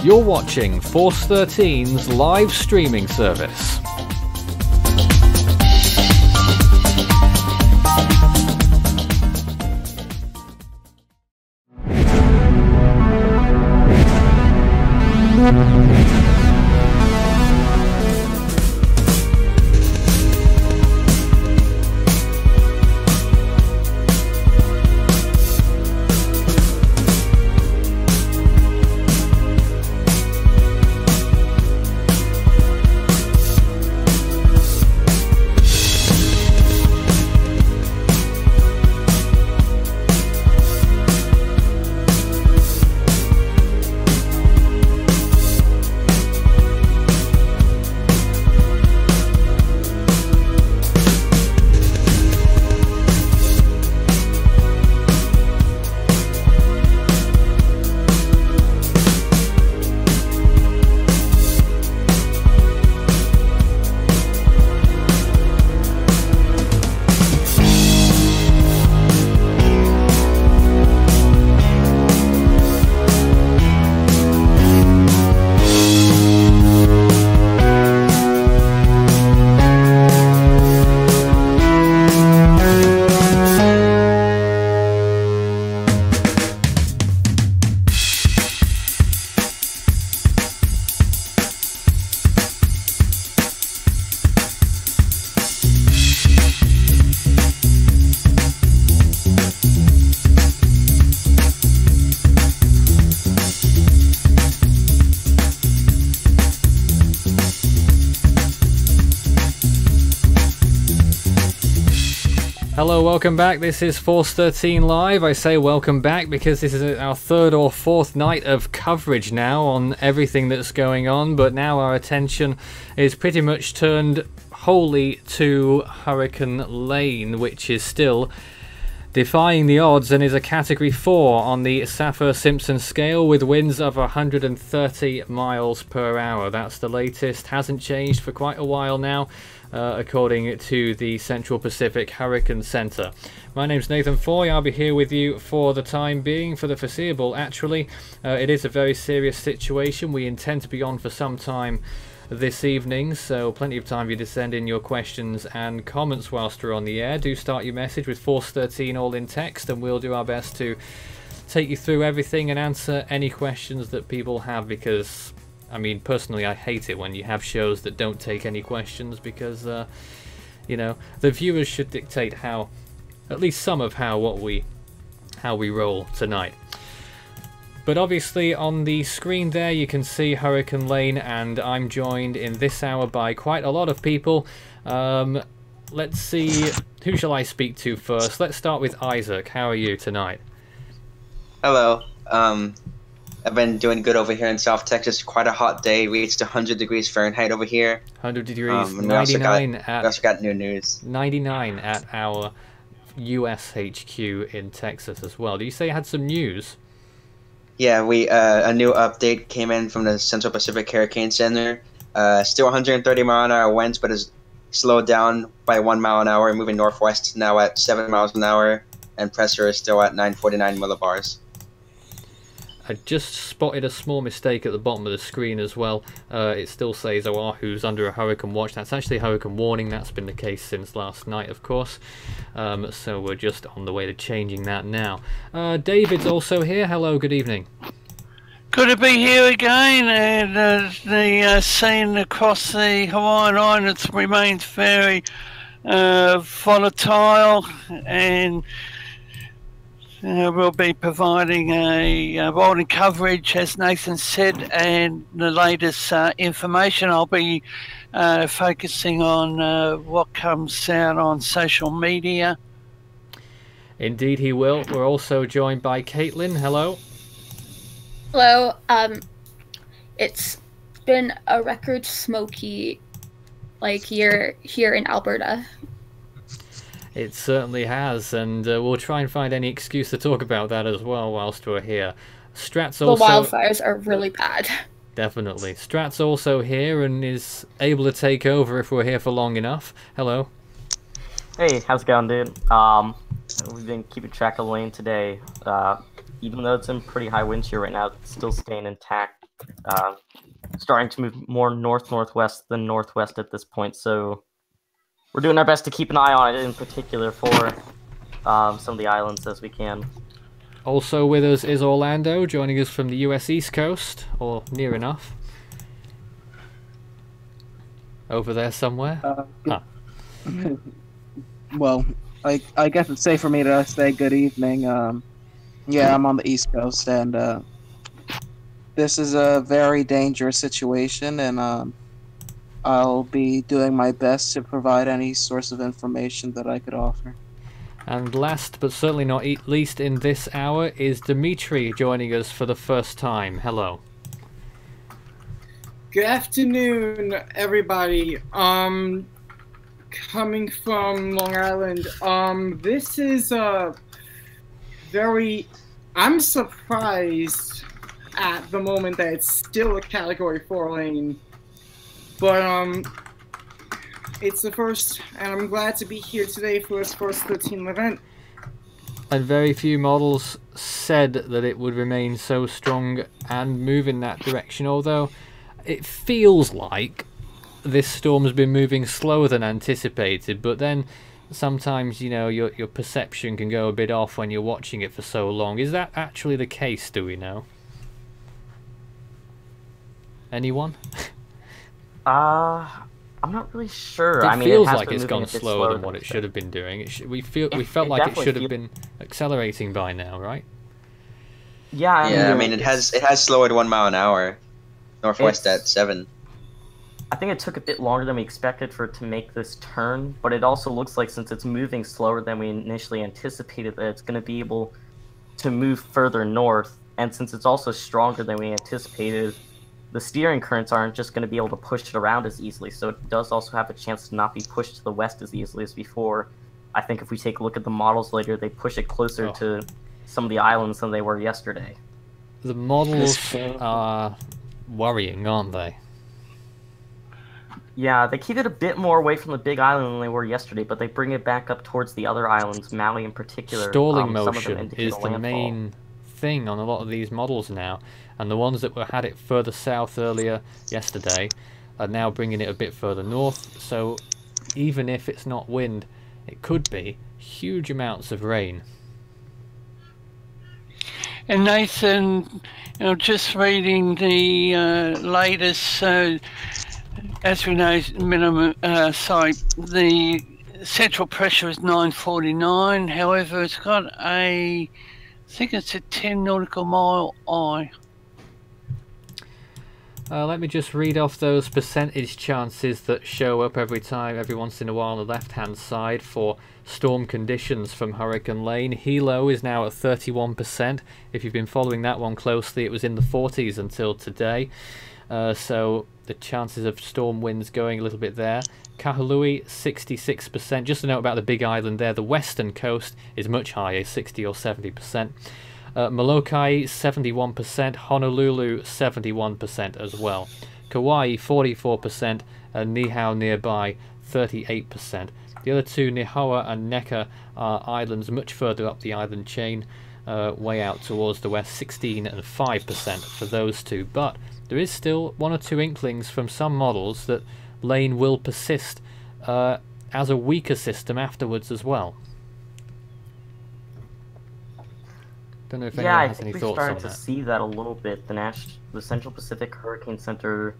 You're watching Force 13's live streaming service. Hello, welcome back. This is Force 13 Live. I say welcome back because this is our third or fourth night of coverage now on everything that's going on, but now our attention is pretty much turned wholly to Hurricane Lane, which is still defying the odds and is a Category 4 on the Saffir-Simpson scale with winds of 130 miles per hour. That's the latest. Hasn't changed for quite a while now, according to the Central Pacific Hurricane Center. My name's Nathan Foy. I'll be here with you for the time being, for the foreseeable actually. It is a very serious situation. We intend to be on for some time this evening, so plenty of time for you to send in your questions and comments whilst we're on the air. Do start your message with Force 13 all in text, and we'll do our best to take you through everything and answer any questions that people have, because I mean, personally, I hate it when you have shows that don't take any questions, because you know, the viewers should dictate how, at least some of how we roll tonight. But obviously on the screen there you can see Hurricane Lane, and I'm joined in this hour by quite a lot of people. Let's see, who shall I speak to first? Let's start with Isaac. How are you tonight? Hello. I've been doing good over here in South Texas. Quite a hot day. Reached 100 degrees Fahrenheit over here. 100 degrees, we 99 also got new news. 99 at our US HQ in Texas as well. Do you say you had some news? Yeah, a new update came in from the Central Pacific Hurricane Center. Still 130 mile an hour winds, but is slowed down by 1 mile an hour, moving northwest now at 7 miles an hour, and pressure is still at 949 millibars. I just spotted a small mistake at the bottom of the screen as well. It still says Oahu's under a hurricane watch. That's actually a hurricane warning. That's been the case since last night, of course. So we're just on the way to changing that now. David's also here. Hello, good evening. Good to be here again, and the scene across the Hawaiian Islands remains very volatile, and we'll be providing a rolling coverage, as Nathan said, and the latest information. I'll be focusing on what comes out on social media. Indeed he will. We're also joined by Caitlin. Hello. Hello. It's been a record smoky year here in Alberta. It certainly has, and we'll try and find any excuse to talk about that as well whilst we're here. Strat's also... The wildfires are really bad. Definitely. Strat's also here and is able to take over if we're here for long enough. Hello. Hey, how's it going, dude? We've been keeping track of Lane today. Even though it's in pretty high winds here right now, it's still staying intact. starting to move more north-northwest than northwest at this point. So we're doing our best to keep an eye on it, in particular for some of the islands as we can. Also with us is Orlando, joining us from the US East Coast, or near enough. Over there somewhere? Well, I guess it's safe for me to say good evening. Yeah, I'm on the East Coast, and this is a very dangerous situation, and I'll be doing my best to provide any source of information that I could offer. And last but certainly not least in this hour is Dimitri joining us for the first time. Hello. Good afternoon, everybody. Coming from Long Island. This is I'm surprised at the moment that it's still a Category 4 lane. But it's the first, and I'm glad to be here today for this first 13 event. And very few models said that it would remain so strong and move in that direction, although it feels like this storm has been moving slower than anticipated, but then sometimes, you know, your perception can go a bit off when you're watching it for so long. Is that actually the case, do we know? Anyone? I'm not really sure. It I mean, feels it has like been it's moving gone a bit slower than what it expected. should have been doing. We felt like it should have been accelerating by now, right? Yeah, I mean, it has slowed 1 mile an hour, northwest at 7. I think it took a bit longer than we expected for it to make this turn, but it also looks like since it's moving slower than we initially anticipated, that it's going to be able to move further north, and since it's also stronger than we anticipated, the steering currents aren't just going to be able to push it around as easily, so it does also have a chance to not be pushed to the west as easily as before. I think if we take a look at the models later, they push it closer to some of the islands than they were yesterday. The models are worrying, aren't they? Yeah, they keep it a bit more away from the big island than they were yesterday, but they bring it back up towards the other islands, Maui in particular. Stalling some of them motion indicate is a the landfall. main thing on a lot of these models now, and the ones that had it further south earlier yesterday are now bringing it a bit further north, so even if it's not wind, it could be huge amounts of rain. And Nathan, you know, just reading the latest, as we know, minimum, the central pressure is 949. However, it's got I think it's a 10 nautical mile eye. Let me just read off those percentage chances that show up every once in a while on the left-hand side for storm conditions from Hurricane Lane. Hilo is now at 31%. If you've been following that one closely, it was in the 40s until today. So the chances of storm winds going a little bit there. Kahului, 66%. Just a note about the big island there. The western coast is much higher, 60 or 70%. Molokai, 71%. Honolulu, 71% as well. Kauai, 44%. And Niihau nearby, 38%. The other two, Nihoa and Neka, are islands much further up the island chain, way out towards the west, 16 and 5% for those two. But there is still one or two inklings from some models that Lane will persist as a weaker system afterwards as well. Don't know if anyone has any thoughts on that. Yeah, I think we've started to see that a little bit. The Central Pacific Hurricane Center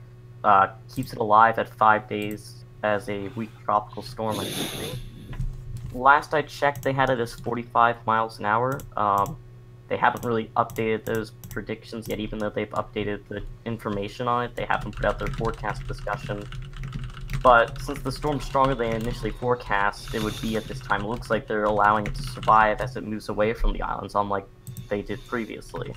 keeps it alive at 5 days as a weak tropical storm, I think. Last I checked, they had it as 45 miles an hour. They haven't really updated those predictions yet, even though they've updated the information on it. They haven't put out their forecast discussion. But since the storm's stronger than initially forecast, it would be at this time. It looks like they're allowing it to survive as it moves away from the islands, unlike they did previously.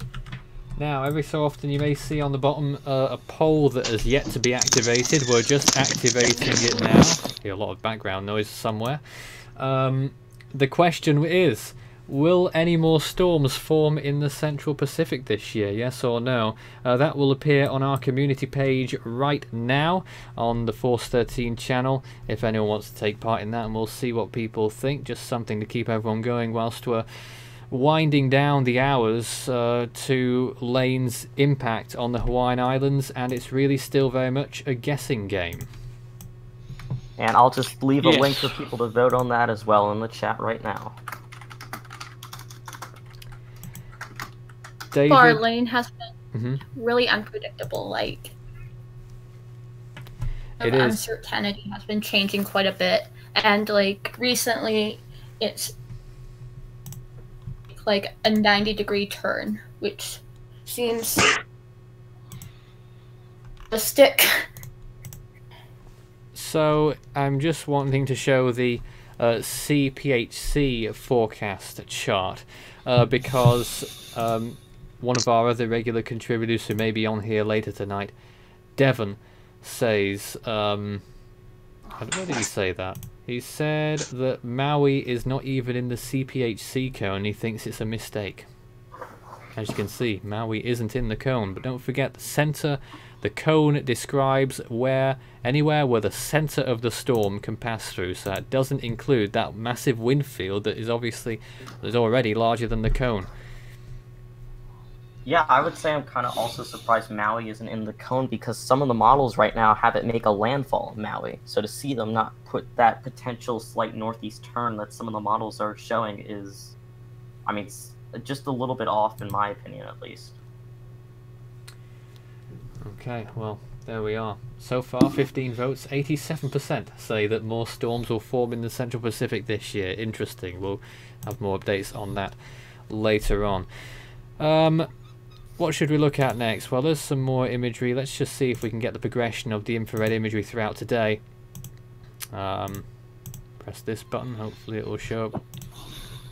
Now, every so often you may see on the bottom a poll that has yet to be activated. We're just activating it now. Hear a lot of background noise somewhere. The question is, will any more storms form in the Central Pacific this year, yes or no? That will appear on our community page right now on the Force 13 channel, if anyone wants to take part in that, and we'll see what people think. Just something to keep everyone going whilst we're winding down the hours to Lane's impact on the Hawaiian Islands, and it's really still very much a guessing game. And I'll just leave a Yes. link for people to vote on that as well in the chat right now. David, Far Lane has been Mhm. really unpredictable. Like, It the is. uncertainty has been changing quite a bit, and like recently, it's like a 90-degree turn, which seems a stick. So I'm just wanting to show the CPHC forecast chart because one of our other regular contributors who may be on here later tonight, Devon, says, where did he say that? He said that Maui is not even in the CPHC cone. He thinks it's a mistake. As you can see, Maui isn't in the cone, but don't forget the center. The cone describes anywhere where the center of the storm can pass through, so that doesn't include that massive wind field that is already larger than the cone. Yeah, I would say I'm kind of also surprised Maui isn't in the cone because some of the models right now have it make a landfall in Maui. So to see them not put that potential slight northeast turn that some of the models are showing is, I mean, it's just a little bit off in my opinion at least. Okay, well, there we are. So far, 15 votes, 87% say that more storms will form in the Central Pacific this year. Interesting. We'll have more updates on that later on. What should we look at next? Well, there's some more imagery. Let's just see if we can get the progression of the infrared imagery throughout today. Press this button. Hopefully it will show up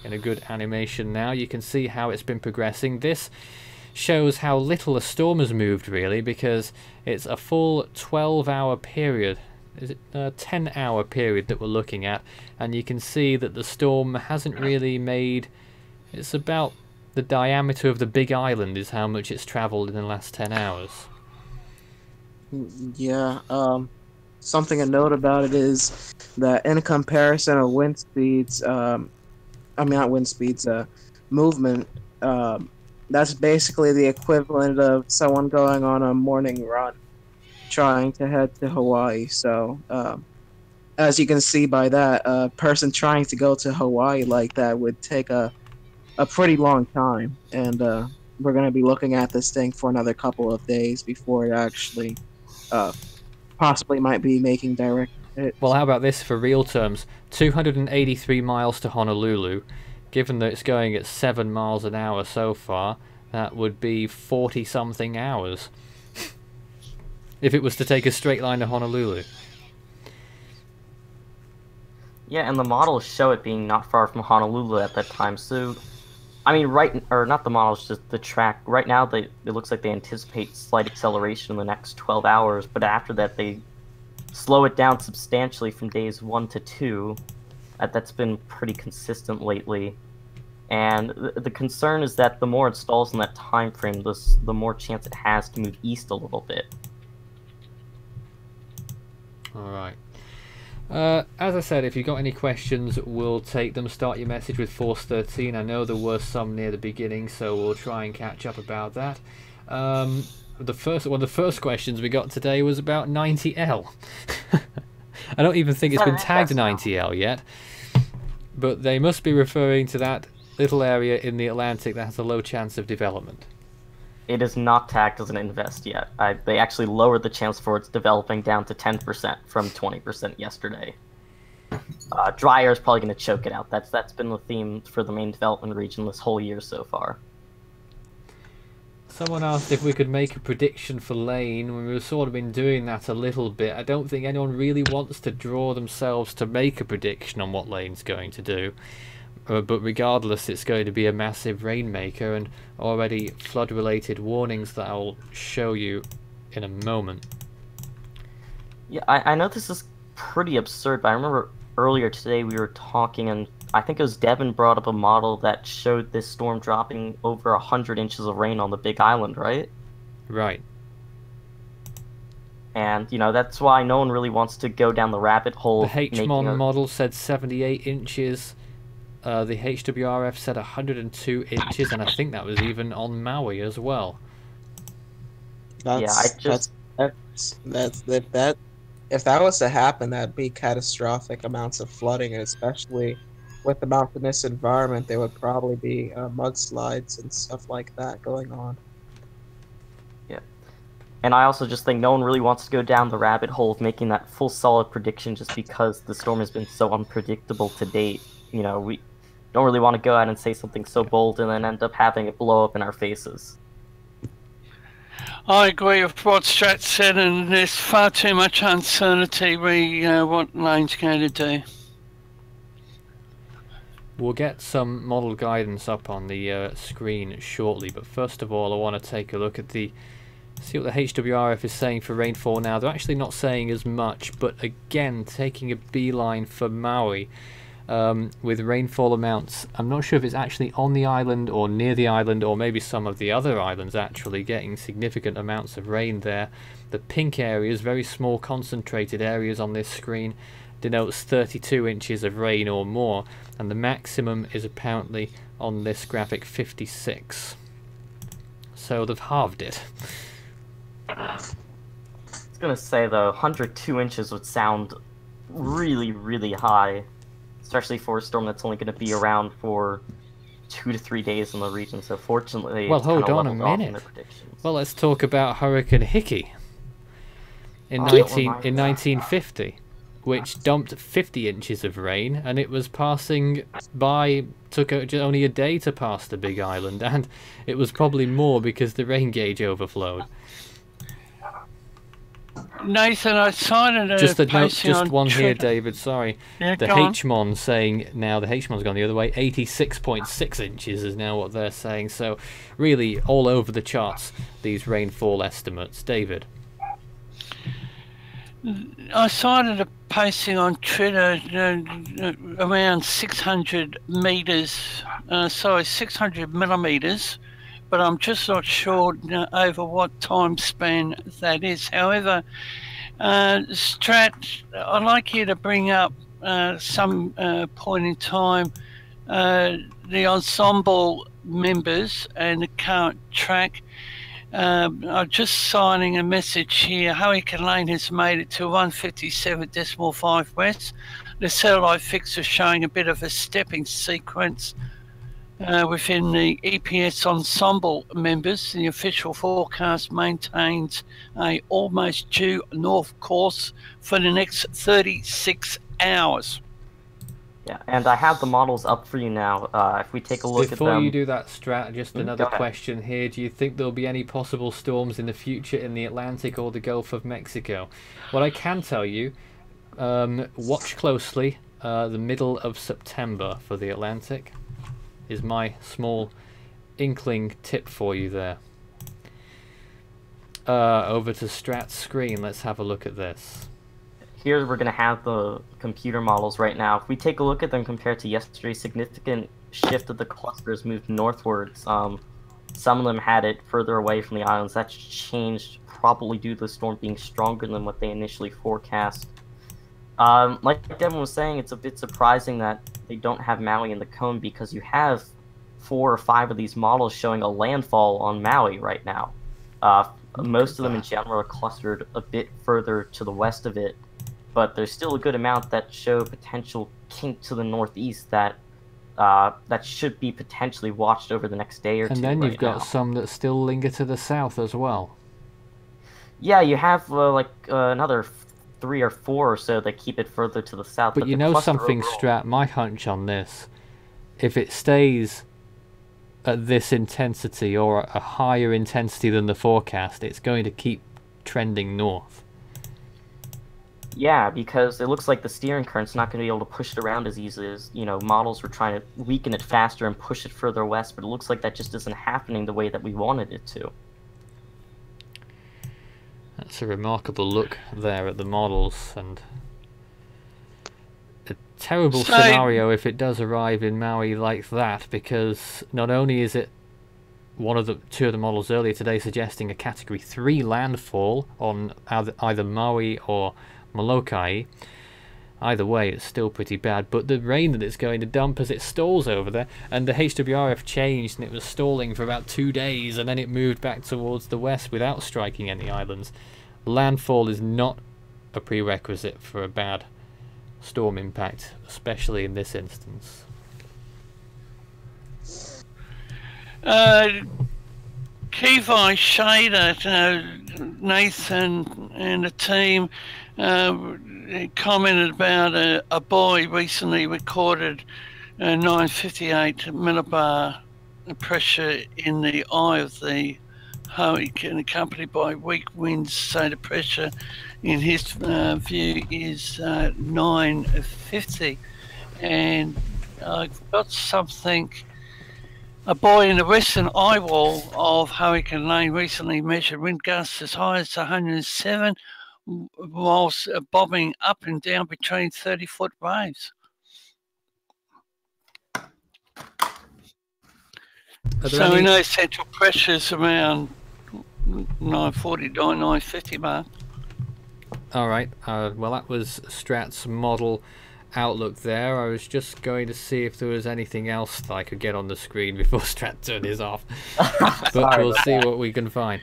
in a good animation now. You can see how it's been progressing. This shows how little a storm has moved, really, because it's a full 12-hour period. Is it a 10-hour period that we're looking at? And you can see that the storm hasn't really made... It's about... the diameter of the Big Island is how much it's travelled in the last 10 hours. Yeah, something to note about it is that in comparison of wind speeds, movement, that's basically the equivalent of someone going on a morning run trying to head to Hawaii. So, as you can see by that, a person trying to go to Hawaii like that would take a pretty long time, and we're going to be looking at this thing for another couple of days before it actually possibly might be making direct hits. Well, how about this for real terms? 283 miles to Honolulu. Given that it's going at 7 miles an hour so far, that would be 40-something hours. If it was to take a straight line to Honolulu. Yeah, and the models show it being not far from Honolulu at that time, so... I mean, not the models, just the track. Right now, it looks like they anticipate slight acceleration in the next 12 hours, but after that, they slow it down substantially from days 1 to 2. That's been pretty consistent lately. And the concern is that the more it stalls in that time frame, the more chance it has to move east a little bit. Alright. As I said, if you've got any questions, we'll take them. Start your message with Force 13. I know there were some near the beginning, so we'll try and catch up about that. One of the first questions we got today was about 90L. I don't even think it's been tagged 90L yet, but they must be referring to that little area in the Atlantic that has a low chance of development. It is not tagged as an invest yet. They actually lowered the chance for its developing down to 10% from 20% yesterday. Dry air is probably going to choke it out. That's been the theme for the main development region this whole year so far. Someone asked if we could make a prediction for Lane when we've sort of been doing that a little bit. I don't think anyone really wants to draw themselves to make a prediction on what Lane's going to do. But regardless, it's going to be a massive rainmaker, and already flood-related warnings that I'll show you in a moment. Yeah, I know this is pretty absurd, but I remember earlier today we were talking, and I think it was Devin brought up a model that showed this storm dropping over 100 inches of rain on the Big Island, right? Right. And, you know, that's why no one really wants to go down the rabbit hole. The HMON model said 78 inches The HWRF said 102 inches, and I think that was even on Maui as well. If that was to happen, that'd be catastrophic amounts of flooding, and especially with the mountainous environment, there would probably be mudslides and stuff like that going on. Yeah. And I also just think no one really wants to go down the rabbit hole of making that full solid prediction just because the storm has been so unpredictable to date. You know, we don't really want to go out and say something so bold and then end up having it blow up in our faces. I agree with what Strat said, and there's far too much uncertainty what Lane's going to do. We'll get some model guidance up on the screen shortly, but first of all I want to take a look at see what the HWRF is saying for rainfall now. They're actually not saying as much, but again taking a beeline for Maui with rainfall amounts. I'm not sure if it's actually on the island or near the island, or maybe some of the other islands actually getting significant amounts of rain there. The pink areas, very small concentrated areas on this screen, denotes 32 inches of rain or more, and the maximum is apparently on this graphic 56. So they've halved it. I was gonna say though, 102 inches would sound really, really high, especially for a storm that's only going to be around for 2 to 3 days in the region. So fortunately, well, it's hold kinda on a leveled off in minute. the predictions. Well, let's talk about Hurricane Hickey in 1950, which dumped 50 inches of rain, and it was passing by. Took only a day to pass the Big Island, and it was probably more because the rain gauge overflowed. Nathan, I signed a Just a note, posting just on one here, Twitter. David. Sorry, Yeah, the go on. HMON saying now the HMON's gone the other way. 86.6 inches is now what they're saying. So really, all over the charts, these rainfall estimates. David. I cited a posting on Twitter around 600 meters, 600 millimeters, but I'm just not sure over what time span that is. However, Strat, I'd like you to bring up some point in time the ensemble members and the current track. I'm just signing a message here. Hurricane Lane has made it to 157.5 west. The satellite fix is showing a bit of a stepping sequence within the EPS ensemble members. The official forecast maintains a almost due north course for the next 36 hours. Yeah, and I have the models up for you now. If we take a look at them... Before you do that, Strat, just another go ahead. question here. Do you think there'll be any possible storms in the future in the Atlantic or the Gulf of Mexico? What I can tell you, watch closely the middle of September for the Atlantic is my small inkling tip for you there. Over to Strat's screen, let's have a look at this. Here we're going to have the computer models right now. If we take a look at them compared to yesterday, significant shift of the clusters moved northwards. Some of them had it further away from the islands. That's changed probably due to the storm being stronger than what they initially forecast. Like Devin was saying, it's a bit surprising that they don't have Maui in the cone because you have 4 or 5 of these models showing a landfall on Maui right now. Most of them in general are clustered a bit further to the west of it, but there's still a good amount that show potential kink to the northeast that should be potentially watched over the next day or two. And then you've got now. some that still linger to the south as well. Yeah, you have another 3 or 4 or so that keep it further to the south. But you the know cluster something, overall... Strat, my hunch on this, if it stays at this intensity or a higher intensity than the forecast, it's going to keep trending north. Yeah, because it looks like the steering current's not going to be able to push it around as easily as, models were trying to weaken it faster and push it further west, but it looks like that just isn't happening the way that we wanted it to. That's a remarkable look there at the models, and a terrible scenario if it does arrive in Maui like that, because not only is it two of the models earlier today suggesting a Category 3 landfall on either Maui or Molokai, either way, it's still pretty bad. But the rain that it's going to dump as it stalls over there, and the HWRF changed, and it was stalling for about 2 days, and then it moved back towards the west without striking any islands. Landfall is not a prerequisite for a bad storm impact, especially in this instance. Kivi Shader, Nathan and the team commented about a buoy recently recorded 958 millibar pressure in the eye of the hurricane, accompanied by weak winds, so the pressure in his view is 950. And I've got something. A buoy in the western eye wall of Hurricane Lane recently measured wind gusts as high as 107, whilst bobbing up and down between 30-foot waves. So we know central pressures around 940 to 950 mark. All right. Well, that was Strat's model outlook there. I was just going to see if there was anything else that I could get on the screen before Strat turned his off. But we'll see what we can find.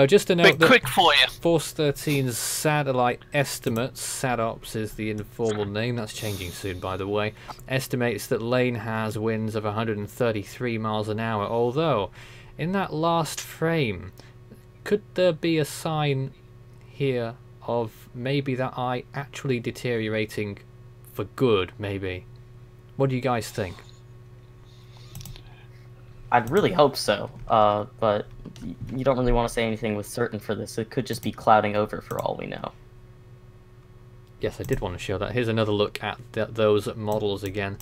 Just to note that quick for you. Force 13's satellite estimates, SATOPS is the informal name, that's changing soon by the way, estimates that Lane has winds of 133 miles an hour, although in that last frame, could there be a sign here of maybe that eye actually deteriorating for good, maybe? What do you guys think? I'd really hope so, but you don't really want to say anything with certain for this. It could just be clouding over for all we know. Yes, I did want to show that. Here's another look at those models again.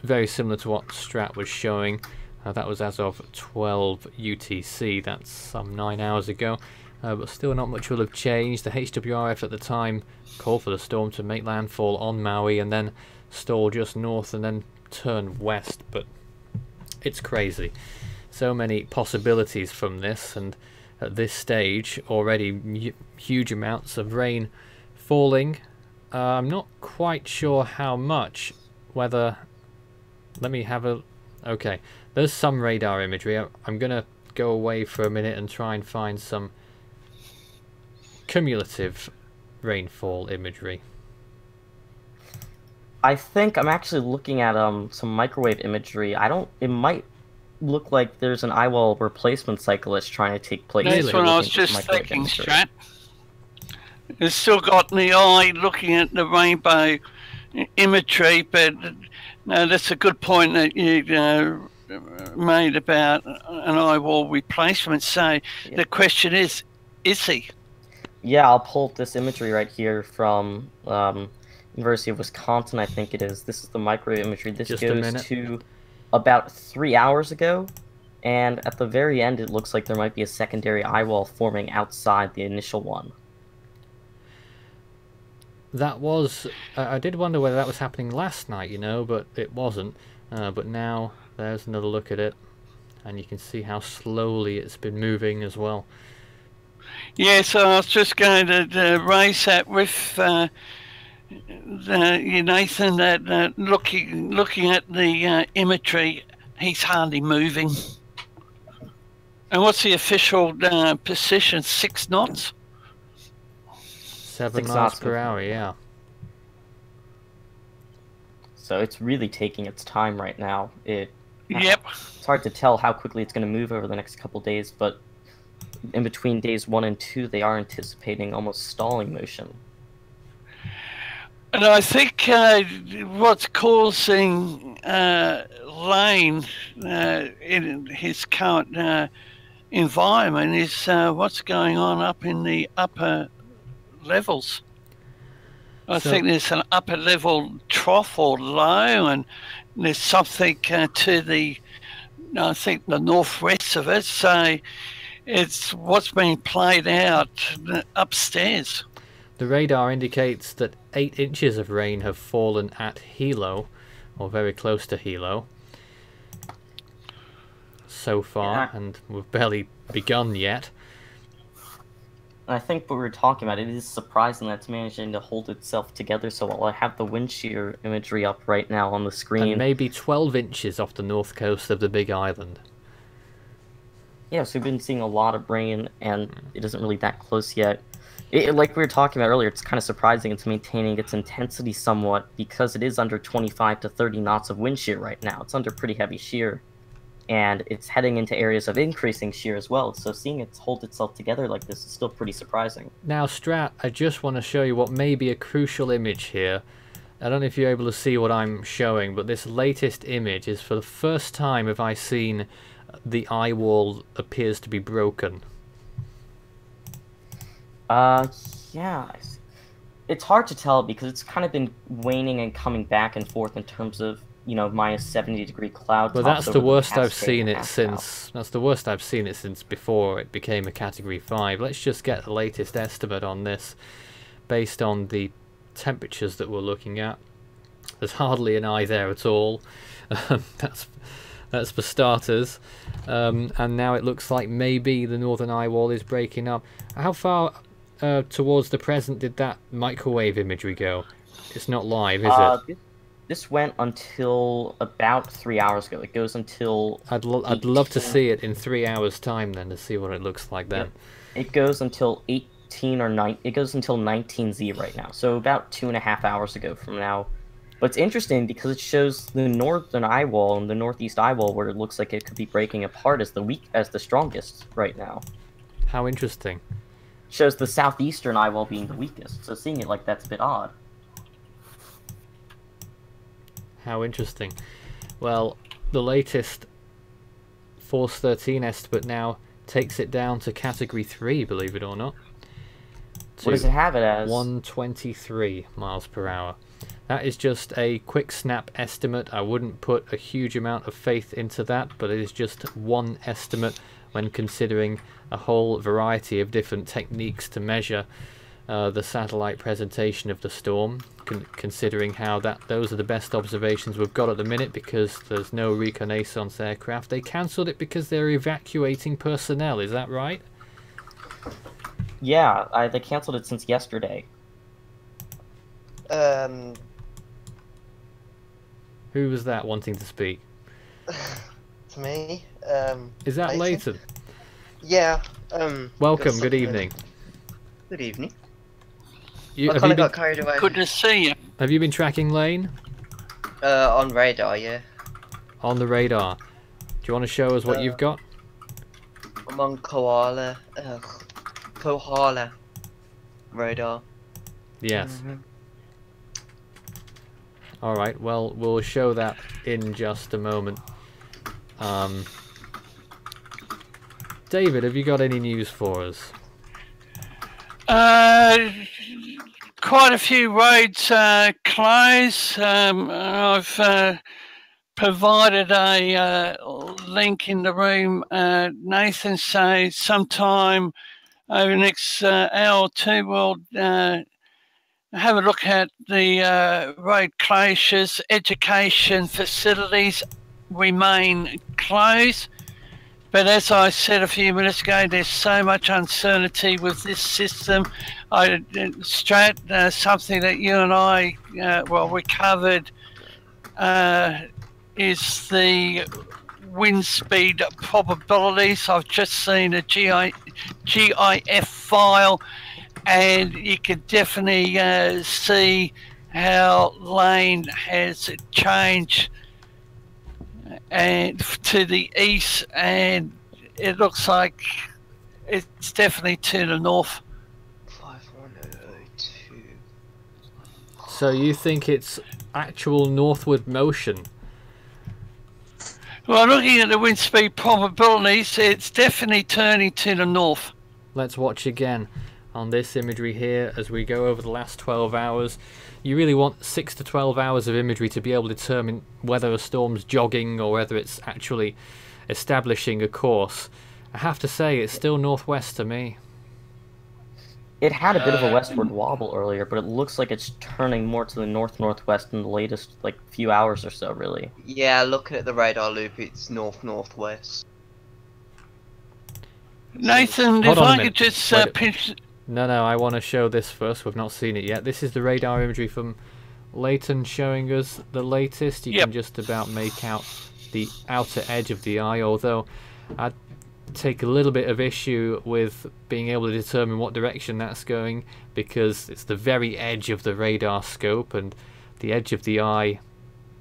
Very similar to what Strat was showing. That was as of 12 UTC, that's some 9 hours ago. But still not much will have changed. The HWRF at the time called for the storm to make landfall on Maui and then stall just north and then turn west, but it's crazy. So many possibilities from this, and at this stage already huge amounts of rain falling. I'm not quite sure how much, whether... Let me have a... Okay, there's some radar imagery. I'm going to go away for a minute and try and find some cumulative rainfall imagery. I think I'm actually looking at some microwave imagery. It might look like there's an eye wall replacement cycle that's trying to take place. That's what I was just thinking, Strat. It's still got the eye looking at the rainbow imagery, but no, that's a good point that you made about an eye wall replacement. So yeah. The question is he? Yeah, I'll pull up this imagery right here from University of Wisconsin, I think it is. This is the microwave imagery. This goes to about 3 hours ago, and at the very end it looks like there might be a secondary eye wall forming outside the initial one. That was... I did wonder whether that was happening last night, you know, but it wasn't. But now there's another look at it, and you can see how slowly it's been moving as well. Yeah, so I was just going to raise that with Nathan, that looking at the imagery, he's hardly moving. And what's the official position? 6 knots? 7 miles per hour, yeah. So it's really taking its time right now. Yep. It's hard to tell how quickly it's going to move over the next couple days, but in between days 1 and 2, they are anticipating almost stalling motion. And I think what's causing Lane in his current environment is what's going on up in the upper levels. I think there's an upper level trough or low, and there's something to the, I think, the northwest of it. So it's what's being played out upstairs. The radar indicates that 8 inches of rain have fallen at Hilo, or very close to Hilo, so far, and we've barely begun yet. I think what we were talking about, it is surprising that it's managing to hold itself together so well. I have the wind shear imagery up right now on the screen. And maybe 12 inches off the north coast of the Big Island. Yeah, so we've been seeing a lot of rain, and it isn't really that close yet. Like we were talking about earlier, it's kind of surprising it's maintaining its intensity somewhat because it is under 25 to 30 knots of wind shear right now. It's under pretty heavy shear, and it's heading into areas of increasing shear as well. So seeing it hold itself together like this is still pretty surprising. Now, Strat, I just want to show you what may be a crucial image here. I don't know if you're able to see what I'm showing, but this latest image is for the first time have I seen the eye wall appears to be broken. Yeah. It's hard to tell because it's kind of been waning and coming back and forth in terms of, you know, minus 70-degree cloud. Well, that's the worst I've seen it since. That's the worst I've seen it since before it became a Category 5. Let's just get the latest estimate on this, based on the temperatures that we're looking at. There's hardly an eye there at all. That's for starters. And now it looks like maybe the northern eye wall is breaking up. How far towards the present did that microwave imagery go? It's not live, is it? This went until about 3 hours ago. It goes until... I'd love to see it in 3 hours' time then, to see what it looks like then. Yeah. It goes until 18 or 9. It goes until 19Z right now. So about 2.5 hours ago from now. But it's interesting because it shows the northern eye wall and the northeast eye wall where it looks like it could be breaking apart as the strongest right now. How interesting. Shows the southeastern eye wall being the weakest. So seeing it like that's a bit odd. How interesting. Well, the latest Force 13 estimate now takes it down to Category 3, believe it or not. What does it have it as? 123 miles per hour. That is just a quick snap estimate. I wouldn't put a huge amount of faith into that, but it is just one estimate when considering a whole variety of different techniques to measure the satellite presentation of the storm, considering how those are the best observations we've got at the minute because there's no reconnaissance aircraft. They cancelled it because they're evacuating personnel, is that right? Yeah, they cancelled it since yesterday. Who was that wanting to speak? To me. Is that Leighton? Yeah. Welcome, good evening. Good evening. I kind of got carried away. Good to see you. Have you been tracking Lane? On radar, yeah. On the radar. Do you want to show us what you've got? I'm on Koala radar. Yes. Alright, well, we'll show that in just a moment. David, have you got any news for us? Quite a few roads closed. I've provided a link in the room. Nathan says sometime over the next hour or two we'll have a look at the road closures. Education facilities remain closed. But as I said a few minutes ago, there's so much uncertainty with this system. Strat, something that you and I, we covered, is the wind speed probabilities. I've just seen a GIF file, and you can definitely see how lane has changed and to the east, and it looks like it's definitely to the north. 51002. So you think it's actual northward motion? Well, looking at the wind speed probabilities, it's definitely turning to the north. Let's watch again on this imagery here as we go over the last 12 hours. You really want 6 to 12 hours of imagery to be able to determine whether a storm's jogging or whether it's actually establishing a course. I have to say, it's still northwest to me. It had a bit of a westward wobble earlier, but it looks like it's turning more to the north-northwest in the latest, few hours or so, really. Yeah, looking at the radar loop, it's north-northwest. Nathan, if I could just pinch... No, I want to show this first. We've not seen it yet. This is the radar imagery from Leighton showing us the latest. You can just about make out the outer edge of the eye, although I'd take a little bit of issue with being able to determine what direction that's going, because it's the very edge of the radar scope, and the edge of the eye,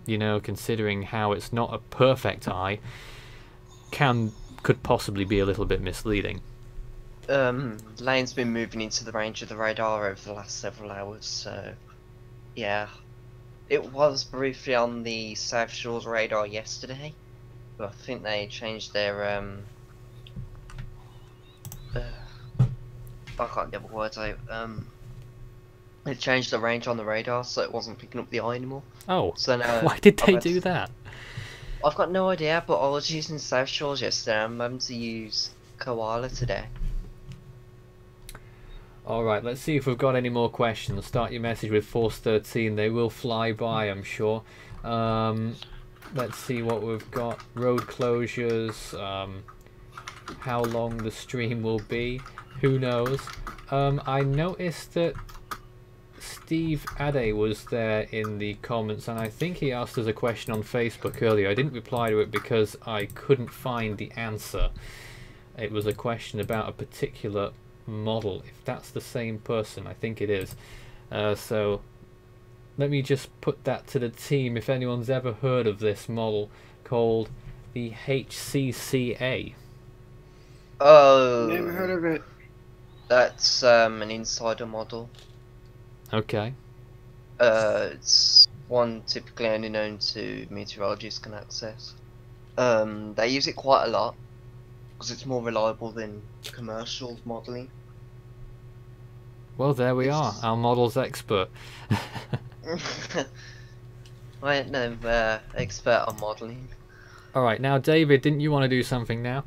you know, considering how it's not a perfect eye, could possibly be a little bit misleading. Lane's been moving into the range of the radar over the last several hours, so yeah. It was briefly on the South Shores radar yesterday, but I think they changed their I can't get the words out. They changed the range on the radar, so it wasn't picking up the eye anymore. Oh, so now why did they do that? I've got no idea, but I was using South Shores yesterday. I'm having to use Koala today. Alright, let's see if we've got any more questions. Start your message with Force 13. They will fly by, I'm sure. Let's see what we've got. Road closures. How long the stream will be. Who knows? I noticed that Steve Ade was there in the comments, and I think he asked us a question on Facebook earlier. I didn't reply to it because I couldn't find the answer. It was a question about a particular model. If that's the same person, I think it is. So let me just put that to the team if anyone's ever heard of this model called the HCCA. Oh, Never heard of it. That's an insider model. Okay. It's one typically only known to meteorologists can access. They use it quite a lot because it's more reliable than commercial modelling. Well, there we are, our models expert. I ain't no expert on modelling. Alright, now David, didn't you want to do something now?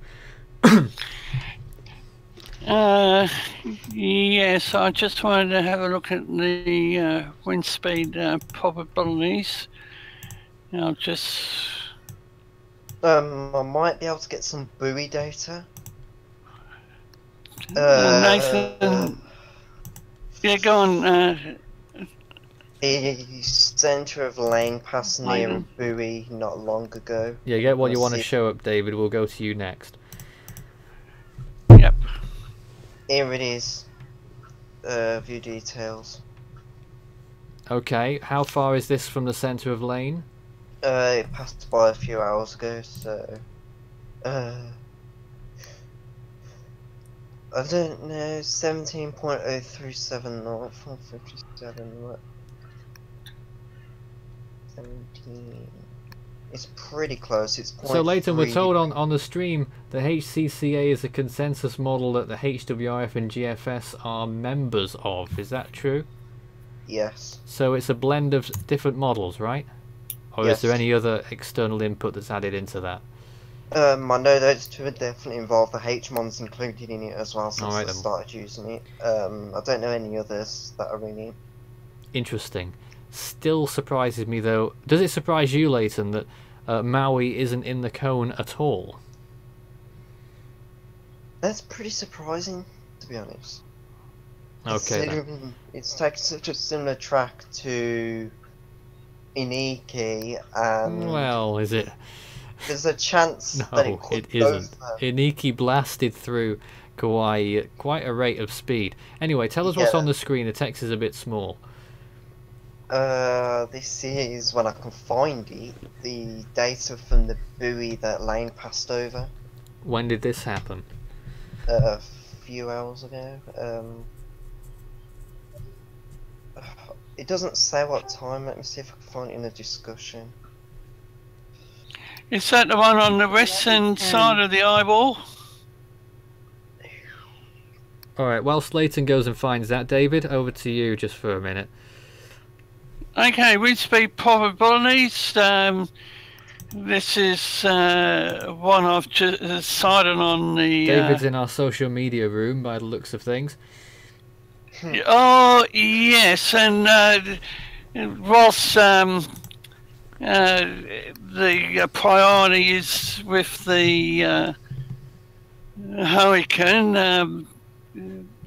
Yes, I just wanted to have a look at the wind speed probabilities. I'll just... I might be able to get some buoy data. Nathan... Yeah, go on. The centre of lane passed near a buoy not long ago. Yeah, get what you want to show up, David. We'll go to you next. Yep. Here it is. View details. Okay, how far is this from the centre of lane? It passed by a few hours ago, so... I don't know, 17.037 north, 457, what? 17... It's pretty close, it's So Leighton, we're told on the stream the HCCA is a consensus model that the HWRF and GFS are members of. Is that true? Yes. So it's a blend of different models, right? Or Yes. is there any other external input that's added into that? I know those two are definitely involved, the H-Mon's included in it as well since Alright I then. started using it. I don't know any others that are in it. Interesting. Still surprises me though. Does it surprise you, Leighton, that Maui isn't in the cone at all? That's pretty surprising, to be honest. Okay. Then. Considering it's taken such a similar track to Iniki, and Well, is it? there's a chance that No, could it go isn't. there. Iniki blasted through Kauai at quite a rate of speed. Anyway, tell us what's Yeah. on the screen. The text is a bit small. This is when I can find it. The data from the buoy that Lane passed over When did this happen? a few hours ago. It doesn't say what time. Let me see if I can find it in the discussion. Is that the one on the western side of the eyeball? Alright, whilst Leighton goes and finds that, David, over to you just for a minute. Okay, wind speed probabilities. This is one I've just decided on the... David's in our social media room by the looks of things. Oh, yes, and whilst the priority is with the hurricane,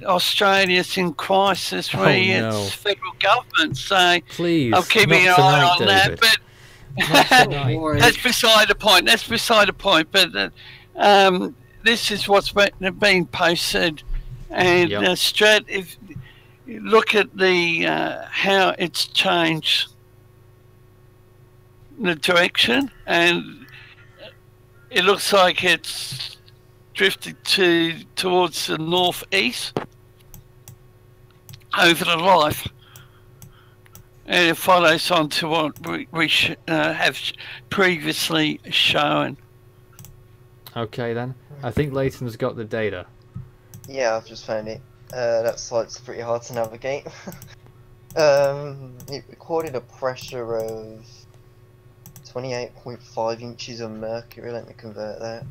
Australia's in crisis, Oh, no. its federal government. So Please, I'm keeping an not eye tonight, on that. David. But Not tonight. Boy. that's beside the point. That's beside the point. But this is what's been posted, and Yep. Strat. If you look at the how it's changed the direction, and it looks like it's drifted towards the northeast over the life. And it follows on to what we have previously shown. Okay then. I think Leighton's got the data. Yeah, I've just found it. That site's pretty hard to navigate. It recorded a pressure of 28.5 inches of mercury. Let me convert that.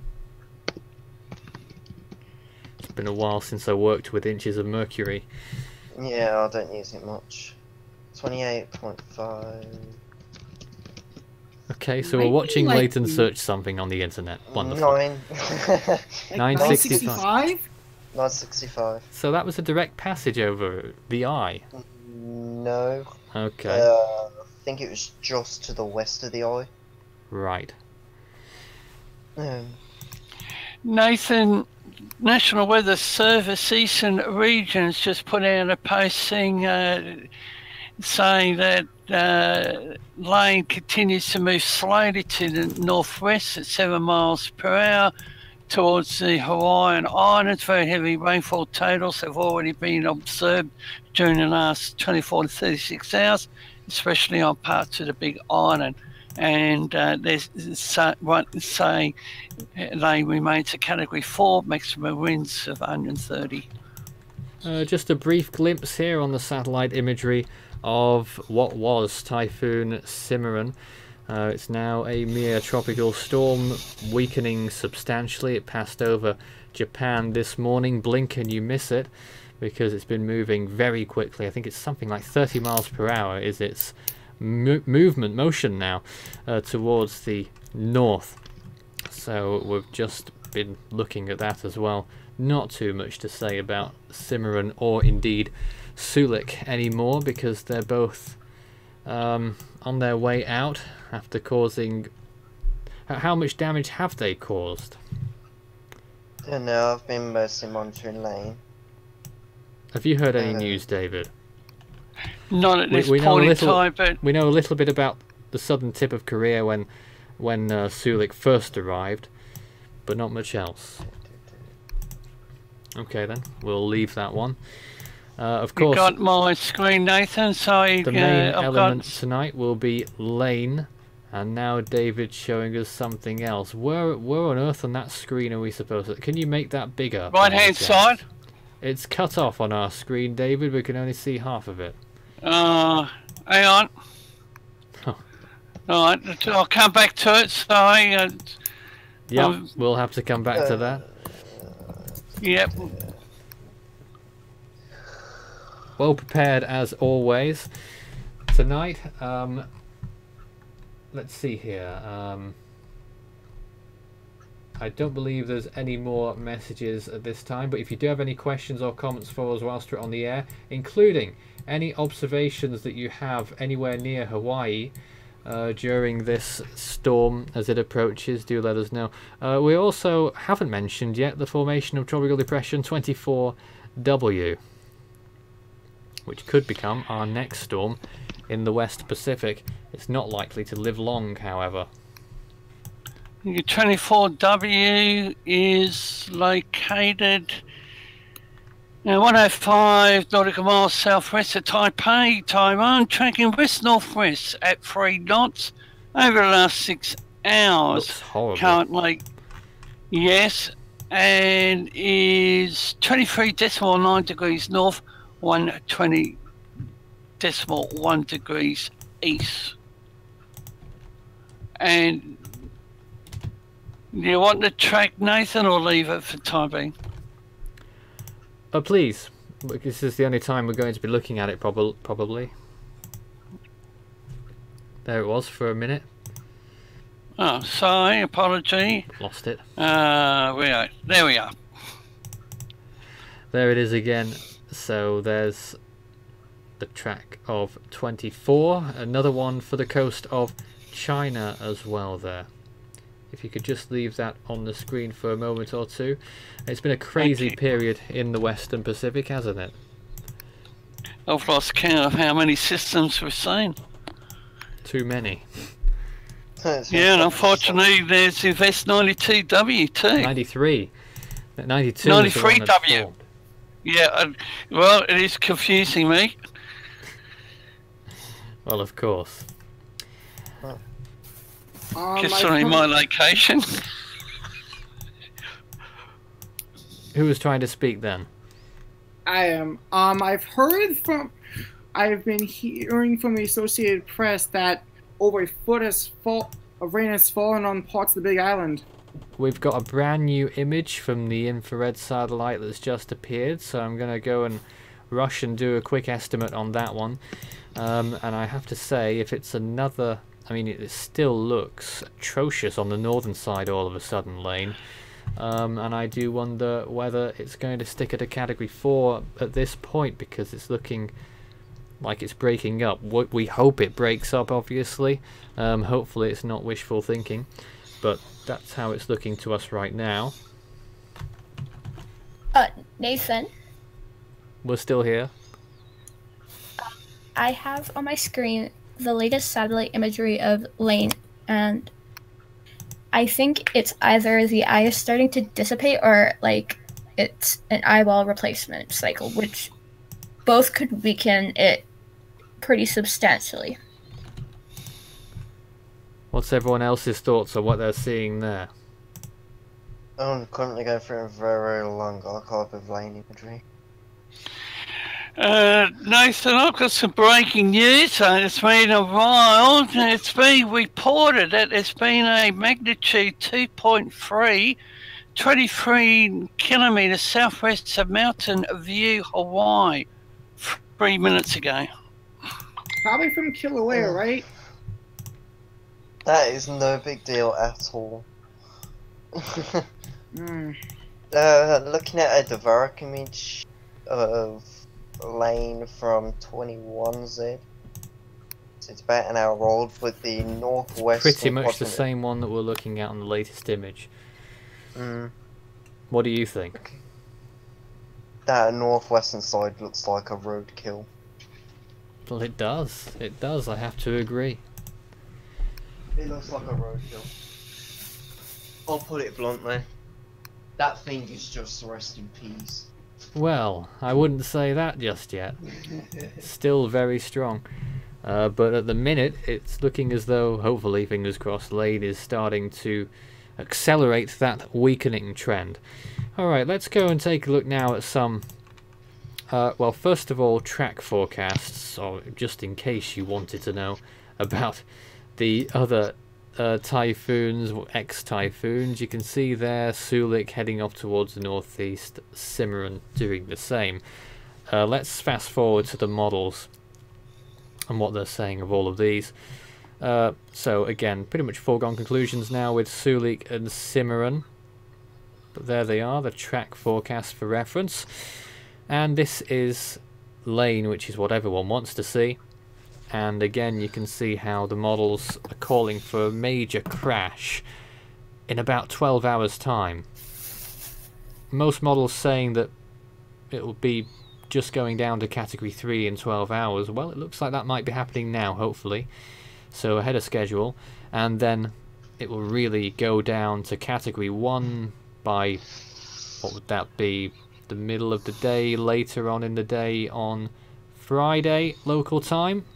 It's been a while since I worked with inches of mercury. Yeah, I don't use it much. 28.5. Okay, so we're watching Leighton search something on the internet. Wonderful. 965. 965. So that was a direct passage over the eye. No. Okay. I think it was just to the west of the eye. Right. Nathan, National Weather Service Eastern Regions just put out a posting saying that Lane continues to move slowly to the northwest at 7 miles per hour towards the Hawaiian Islands. Very heavy rainfall totals have already been observed during the last 24 to 36 hours, especially on parts of the Big Island. And there's saying Lane remains a Category 4, maximum winds of 130. Just a brief glimpse here on the satellite imagery of what was Typhoon Cimaron. It's now a mere tropical storm, weakening substantially. It passed over Japan this morning. Blink and you miss it, because it's been moving very quickly. I think it's something like 30 miles per hour is its motion now towards the north. So we've just been looking at that as well. Not too much to say about Cimaron or indeed Soulik anymore, because they're both on their way out after causing... How much damage have they caused? I don't know, I've been mostly monitoring Lane. Have you heard any news, David? Not at this point in time, but... We know a little bit about the southern tip of Korea when Soulik first arrived, but not much else. Okay then, we'll leave that one. Of course, you got my screen, Nathan, so the main element tonight will be Lane, and now David's showing us something else. Where on earth on that screen are we supposed to... Can you make that bigger? Right hand side? It's cut off on our screen, David. We can only see half of it. Hang on. Huh. Alright, I'll come back to it, sorry. Yep, we'll have to come back to that. Yep. Well prepared as always. Tonight, let's see here. I don't believe there's any more messages at this time, but if you do have any questions or comments for us whilst we're on the air, including any observations that you have anywhere near Hawaii during this storm as it approaches, do let us know. We also haven't mentioned yet the formation of Tropical Depression 24W, which could become our next storm in the West Pacific. It's not likely to live long, however. Your 24W is located 105 nautical miles southwest of Taipei, Taiwan, tracking west-northwest at 3 knots over the last 6 hours. Looks horrible. Currently, yes, and is 23.9 degrees north, 120.1 degrees east. And you want to track, Nathan, or leave it for time being? Please. This is the only time we're going to be looking at it, probably. There it was for a minute. Oh, sorry, apology. Lost it. There we are. there it is again. So there's the track of 24, another one for the coast of China as well there. If you could just leave that on the screen for a moment or two. It's been a crazy period in the Western Pacific, hasn't it? I've lost count of how many systems we've seen. Too many. Yeah, and unfortunately there's Invest 92W too. 93. 92 93W. Yeah, well, it is confusing me. Well, of course. Considering my location. Who was trying to speak then? I am. I've been hearing from the Associated Press that over a foot of rain has fallen on parts of the Big Island. We've got a brand new image from the infrared satellite that's just appeared, so I'm going to go and rush and do a quick estimate on that one. And I have to say, if it's another... I mean, it still looks atrocious on the northern side all of a sudden, Lane. And I do wonder whether it's going to stick at a Category 4 at this point, because it's looking like it's breaking up. We hope it breaks up, obviously. Hopefully it's not wishful thinking, but that's how it's looking to us right now. Nathan? We're still here. I have on my screen the latest satellite imagery of Lane, and I think it's either the eye is starting to dissipate or like it's an eyeball replacement cycle, which both could weaken it pretty substantially. What's everyone else's thoughts on what they're seeing there? I'm currently going through a very long archive of lane imagery. Nathan, I've got some breaking news. It's been a while. It's been reported that there's been a magnitude 2.3, 23 kilometres southwest of Mountain View, Hawaii, 3 minutes ago. Probably from Kilauea, right? That is no big deal at all. Mm. Looking at a Dvorak image of lane from 21Z, so it's about an hour old, with the northwest. Pretty much the same one that we're looking at on the latest image. What do you think? That northwestern side looks like a roadkill. Well, it does. It does. I have to agree. It looks like a roadkill. I'll put it bluntly. That thing is just rest in peace. Well, I wouldn't say that just yet. Still very strong. But at the minute, it's looking as though, hopefully, fingers crossed, Lane is starting to accelerate that weakening trend. Alright, let's go and take a look now at some... well, first of all, track forecasts, or just in case you wanted to know about the other typhoons, ex-typhoons. You can see there Soulik heading off towards the northeast, Cimaron doing the same. Let's fast forward to the models and what they're saying of all of these. So again, pretty much foregone conclusions now with Soulik and Cimaron. But there they are, the track forecast for reference. And this is Lane, which is what everyone wants to see. And again, you can see how the models are calling for a major crash in about 12 hours time. Most models saying that it will be just going down to Category 3 in 12 hours. Well, it looks like that might be happening now, hopefully. So ahead of schedule. And then it will really go down to Category 1 by, what would that be, the middle of the day, later on in the day on Friday, local time.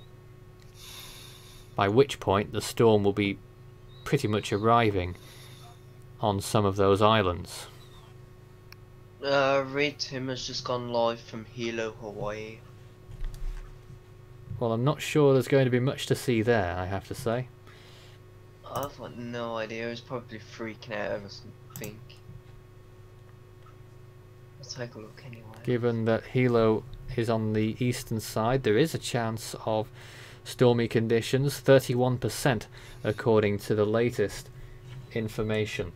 By which point the storm will be pretty much arriving on some of those islands. Reed Tim has just gone live from Hilo, Hawaii. Well, I'm not sure there's going to be much to see there, I have to say. I've got no idea, he's probably freaking out over something. Let's take a look anyway. Given that Hilo is on the eastern side, there is a chance of stormy conditions, 31% according to the latest information.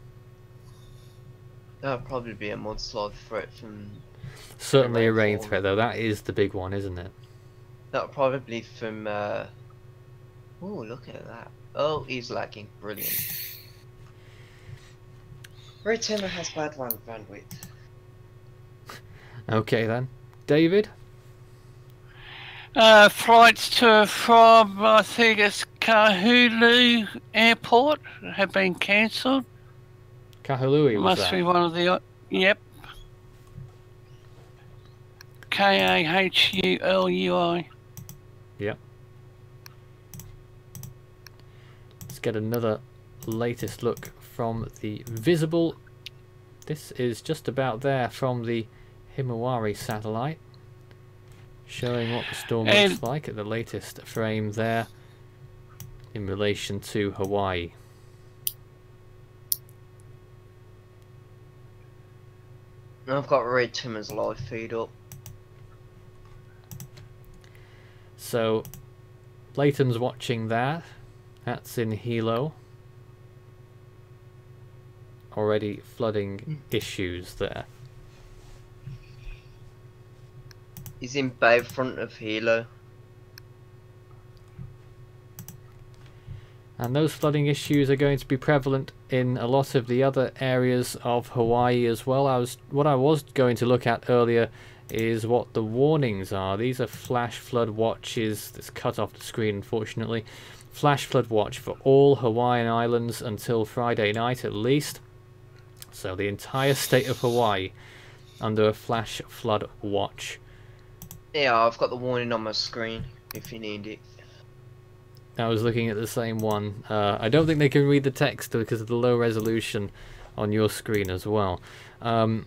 There'll probably be a mudslide threat from Certainly a rain rainfall. threat, though. That is the big one, isn't it? Not probably from. Oh, look at that! Oh, he's lagging. Brilliant. Red Timber has bad bandwidth. Okay then, David. Flights to from I think it's Kahului Airport have been cancelled. Kahului was Must that? be one of the yep. Kahului. Yep. Let's get another latest look from the visible. This is just about there from the Himawari satellite, showing what the storm looks like at the latest frame there in relation to Hawaii. I've got Red Timber's live feed up. So Layton's watching that. That's in Hilo. Already flooding issues there. He's in Bayfront of Hilo. And those flooding issues are going to be prevalent in a lot of the other areas of Hawaii as well. What I was going to look at earlier is what the warnings are. These are flash flood watches. That's cut off the screen, unfortunately. Flash flood watch for all Hawaiian islands until Friday night at least. So the entire state of Hawaii under a flash flood watch. Yeah, I've got the warning on my screen if you need it. I was looking at the same one. I don't think they can read the text because of the low resolution on your screen as well. But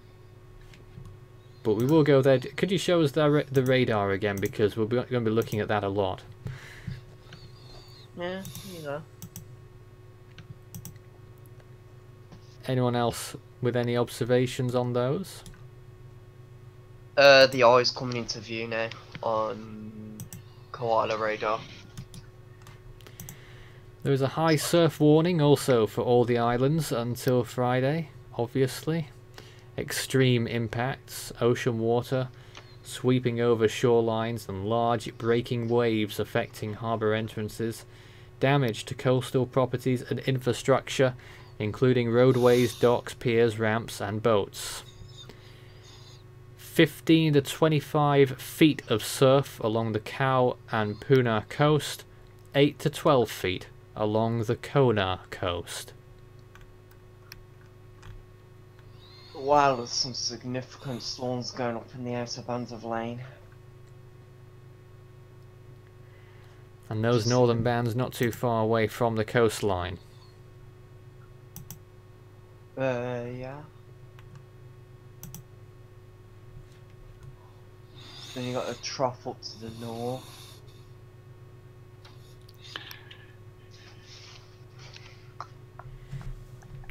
we will go there. Could you show us the radar again, because we're going to be looking at that a lot. Yeah, you know. Anyone else with any observations on those? The eye's coming into view now on Koala radar. There is a high surf warning also for all the islands until Friday, obviously. Extreme impacts, ocean water sweeping over shorelines and large breaking waves affecting harbour entrances. Damage to coastal properties and infrastructure, including roadways, docks, piers, ramps and boats. 15 to 25 feet of surf along the Kau and Puna coast, 8 to 12 feet along the Kona coast. Wow, there's some significant storms going up in the outer bands of Lane. And those northern bands not too far away from the coastline. Yeah. Then you got a trough up to the north.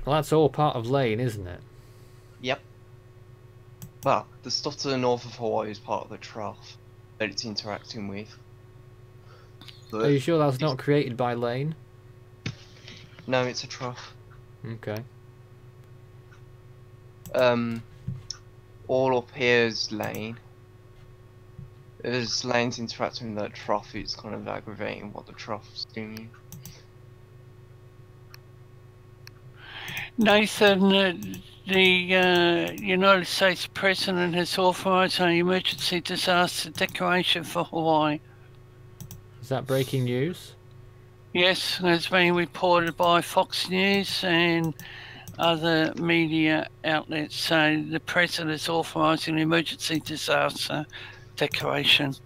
Well, that's all part of Lane, isn't it? Yep. Well, the stuff to the north of Hawaii is part of the trough that it's interacting with. But Are you sure that's not created by Lane? no, it's a trough. Okay. All up here is Lane. As Lane's interacting with that trough, it's kind of aggravating what the trough's doing. Nathan, the United States President has authorised an emergency disaster declaration for Hawaii. Is that breaking news? Yes, it's been reported by Fox News and other media outlets. So the President has authorised an emergency disaster declaration.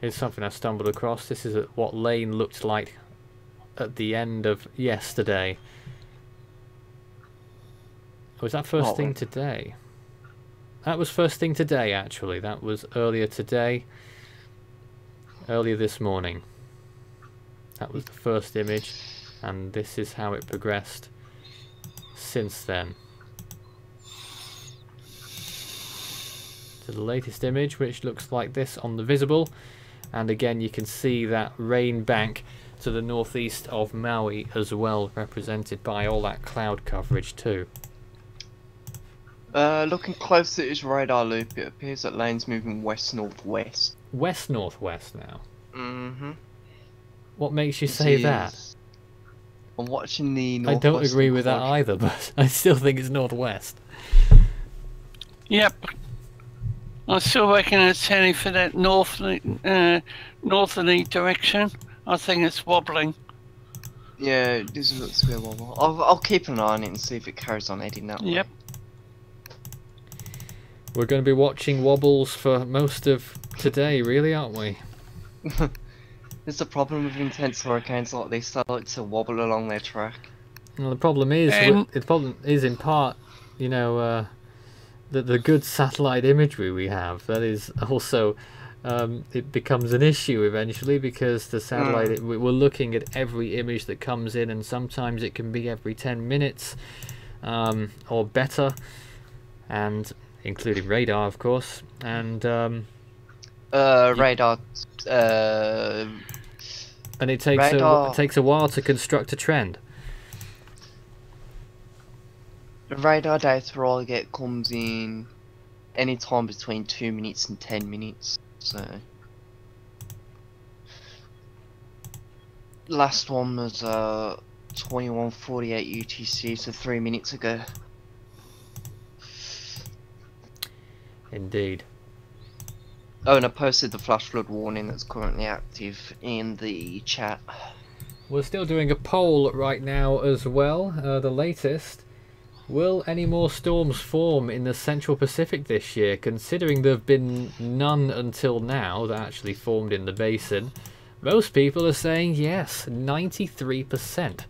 Here's something I stumbled across. This is what Lane looked like at the end of yesterday. Was that first thing today? That was first thing today, actually. That was earlier today. Earlier this morning. That was the first image, and this is how it progressed since then. So the latest image, which looks like this on the visible, and again you can see that rain bank to the northeast of Maui as well, represented by all that cloud coverage too. Looking closer at his radar loop, it appears that lane's moving west-northwest. West-northwest now. Mm-hmm. What makes you say that? I'm watching the I northwest. don't agree with that either, but I still think it's northwest. Yep. I'm still reckon it's heading for that northerly direction. I think it's wobbling. Yeah, this looks to be a wobble. I'll keep an eye on it and see if it carries on heading that way. Yep. We're going to be watching wobbles for most of today, really, aren't we? There's the problem with intense hurricanes like this. They like to wobble along their track. Well, the problem is in part, you know, the good satellite imagery we have. That is also, it becomes an issue eventually because the satellite. We're looking at every image that comes in, and sometimes it can be every 10 minutes, or better, and including radar, of course, and radar. And it takes a while to construct a trend. The radar data I get comes in any time between 2 minutes and 10 minutes. So last one was 21:48 UTC, so 3 minutes ago. Indeed. Oh, and I posted the flash flood warning that's currently active in the chat. We're still doing a poll right now as well. The latest. Will any more storms form in the Central Pacific this year, considering there have been none until now that actually formed in the basin? Most people are saying yes, 93%.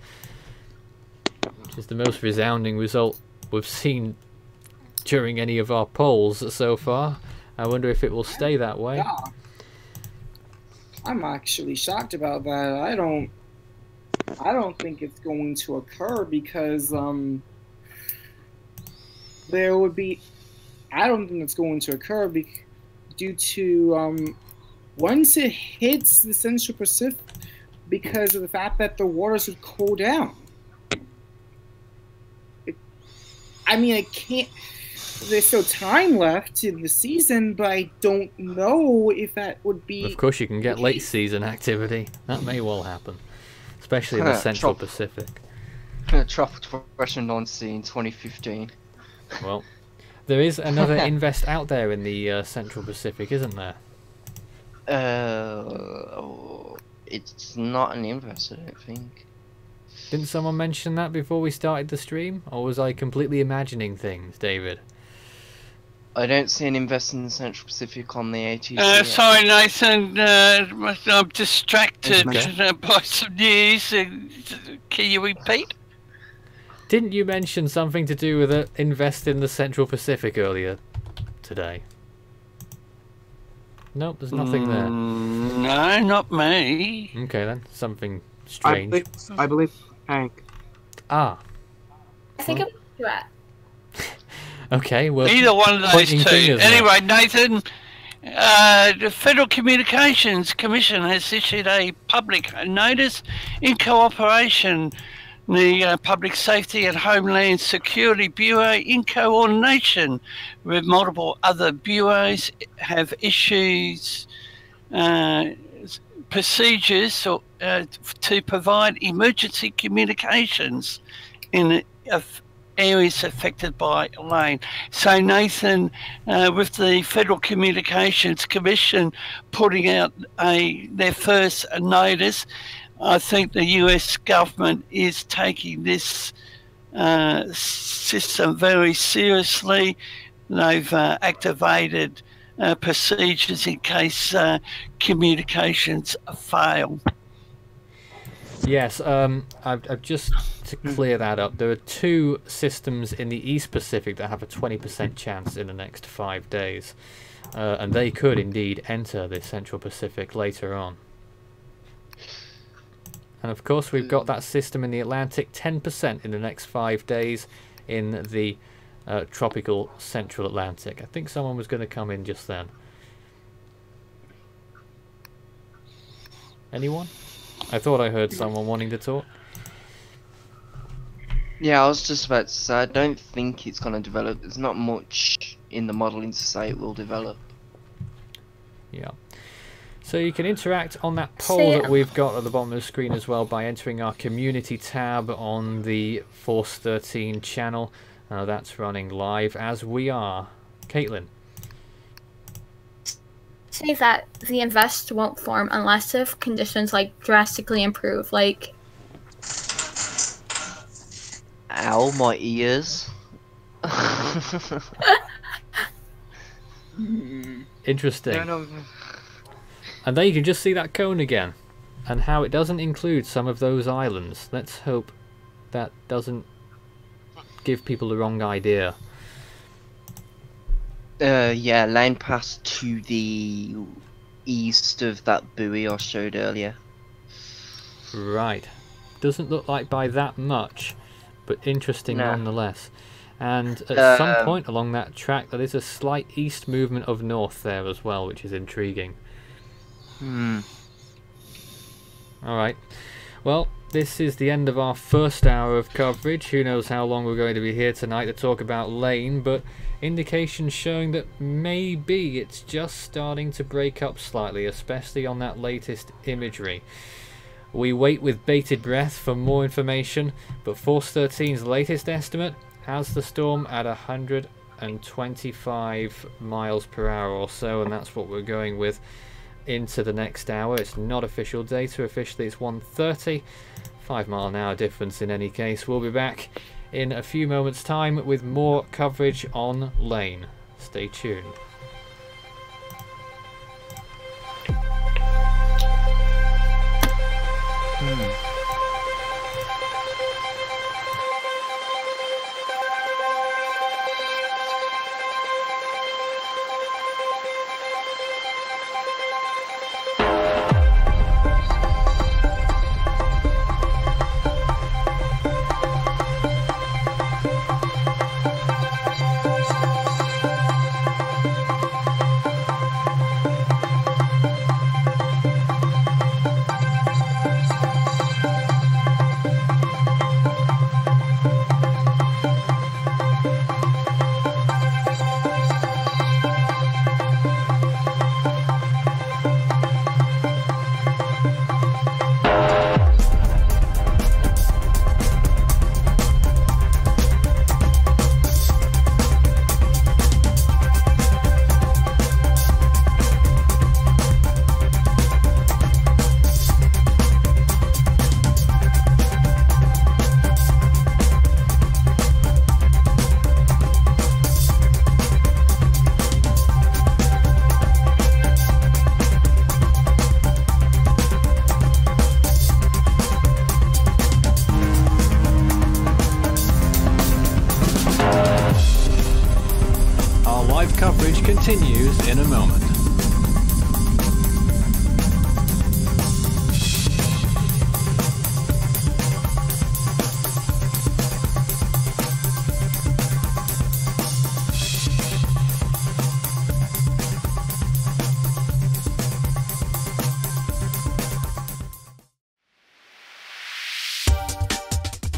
Which is the most resounding result we've seen during any of our polls so far. I wonder if it will stay that way. Yeah. I'm actually shocked about that. I don't think it's going to occur because there would be. I don't think it's going to occur due to once it hits the Central Pacific, because of the fact that the waters would cool down. I can't. There's still time left in the season, but I don't know if that would be. Of course, you can get late season activity. That may well happen, especially in the Central Pacific. Tropical depression non-sea in 2015. Well, there is another invest out there in the Central Pacific, isn't there? It's not an invest, I don't think. Didn't someone mention that before we started the stream? Or was I completely imagining things, David? I don't see an invest in the Central Pacific on the ATC. Sorry, Nathan. I'm distracted by some news. Can you repeat? Didn't you mention something to do with invest in the Central Pacific earlier today? Nope, there's nothing there. No, not me. Okay then, something strange. I believe Hank. Ah. I think it was Stuart. Okay, well, either one of those two. Anyway, Nathan, the Federal Communications Commission has issued a public notice in cooperation. The Public Safety and Homeland Security Bureau, in coordination with multiple other bureaus, have issues procedures to provide emergency communications in areas affected by rain. So Nathan, with the Federal Communications Commission putting out their first notice, I think the US government is taking this system very seriously. They've activated procedures in case communications fail. Yes, I've just to clear that up. There are two systems in the East Pacific that have a 20% chance in the next 5 days, and they could indeed enter the Central Pacific later on. And of course, we've got that system in the Atlantic, 10% in the next 5 days in the tropical Central Atlantic. I think someone was going to come in just then. Anyone? I thought I heard someone wanting to talk. Yeah, I was just about to say, I don't think it's going to develop. There's not much in the modelling to say it will develop. Yeah. So you can interact on that poll that we've got at the bottom of the screen as well by entering our community tab on the Force 13 channel. That's running live as we are. Caitlin. Say that the invest won't form unless if conditions like drastically improve, like. Ow, my ears. Interesting. No. And there you can just see that cone again, and how it doesn't include some of those islands. Let's hope that doesn't give people the wrong idea. Yeah, line pass to the east of that buoy I showed earlier. Right. Doesn't look like by that much, but interesting nonetheless. And at some point along that track there is a slight east movement of north there as well, which is intriguing. Alright. Well, this is the end of our first hour of coverage. Who knows how long we're going to be here tonight to talk about Lane, but indications showing that maybe it's just starting to break up slightly, especially on that latest imagery. We wait with bated breath for more information, but Force 13's latest estimate has the storm at 125 miles per hour or so, and that's what we're going with into the next hour. It's not official data. Officially it's 130. 5 mile an hour difference in any case. We'll be back in a few moments time with more coverage on Lane. Stay tuned. Continues in a moment.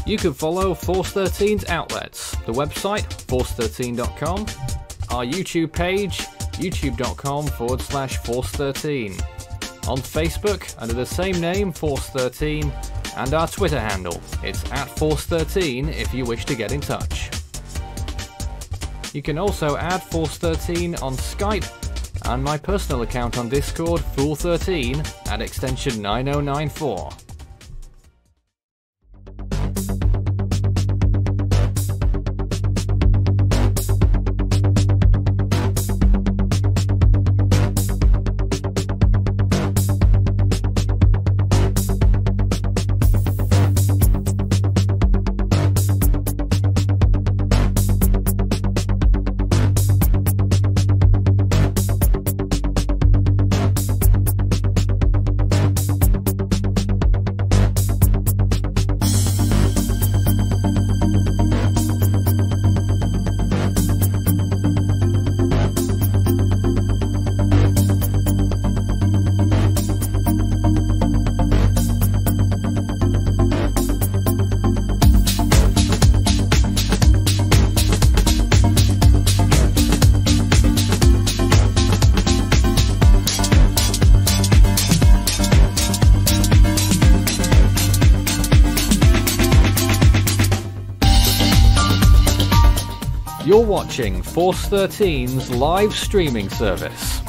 You can follow Force 13's outlets, the website force13.com, our YouTube page, youtube.com/Force13, on Facebook under the same name, Force13, and our Twitter handle, it's @Force13 if you wish to get in touch. You can also add Force13 on Skype, and my personal account on Discord, Fool13, at extension 9094. You're watching Force 13's live streaming service.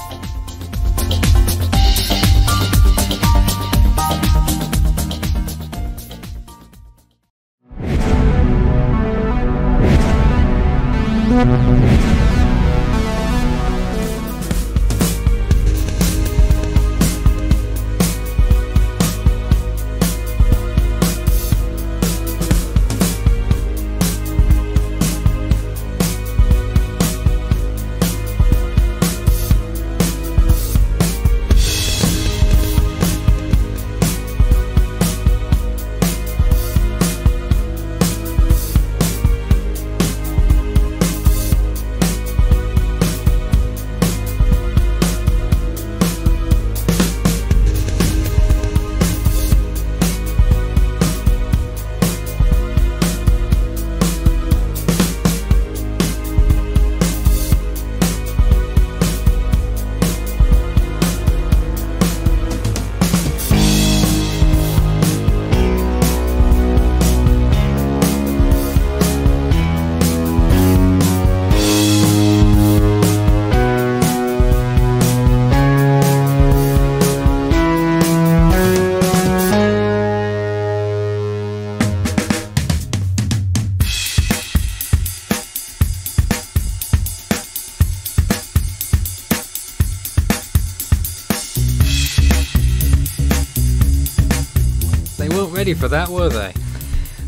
Ready for that, were they?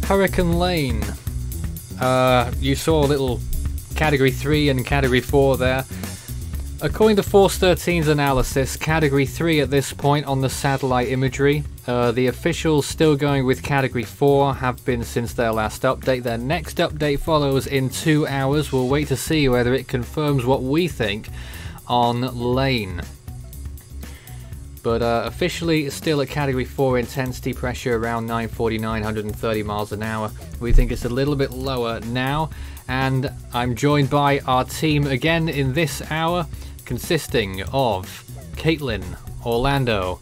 Hurricane Lane. You saw a little Category 3 and Category 4 there. According to Force 13's analysis, Category 3 at this point on the satellite imagery. The officials still going with Category 4, have been since their last update. Their next update follows in 2 hours. We'll wait to see whether it confirms what we think on Lane. But officially still at Category 4 intensity, pressure around 940, 930 miles an hour. We think it's a little bit lower now, and I'm joined by our team again in this hour, consisting of Caitlin, Orlando,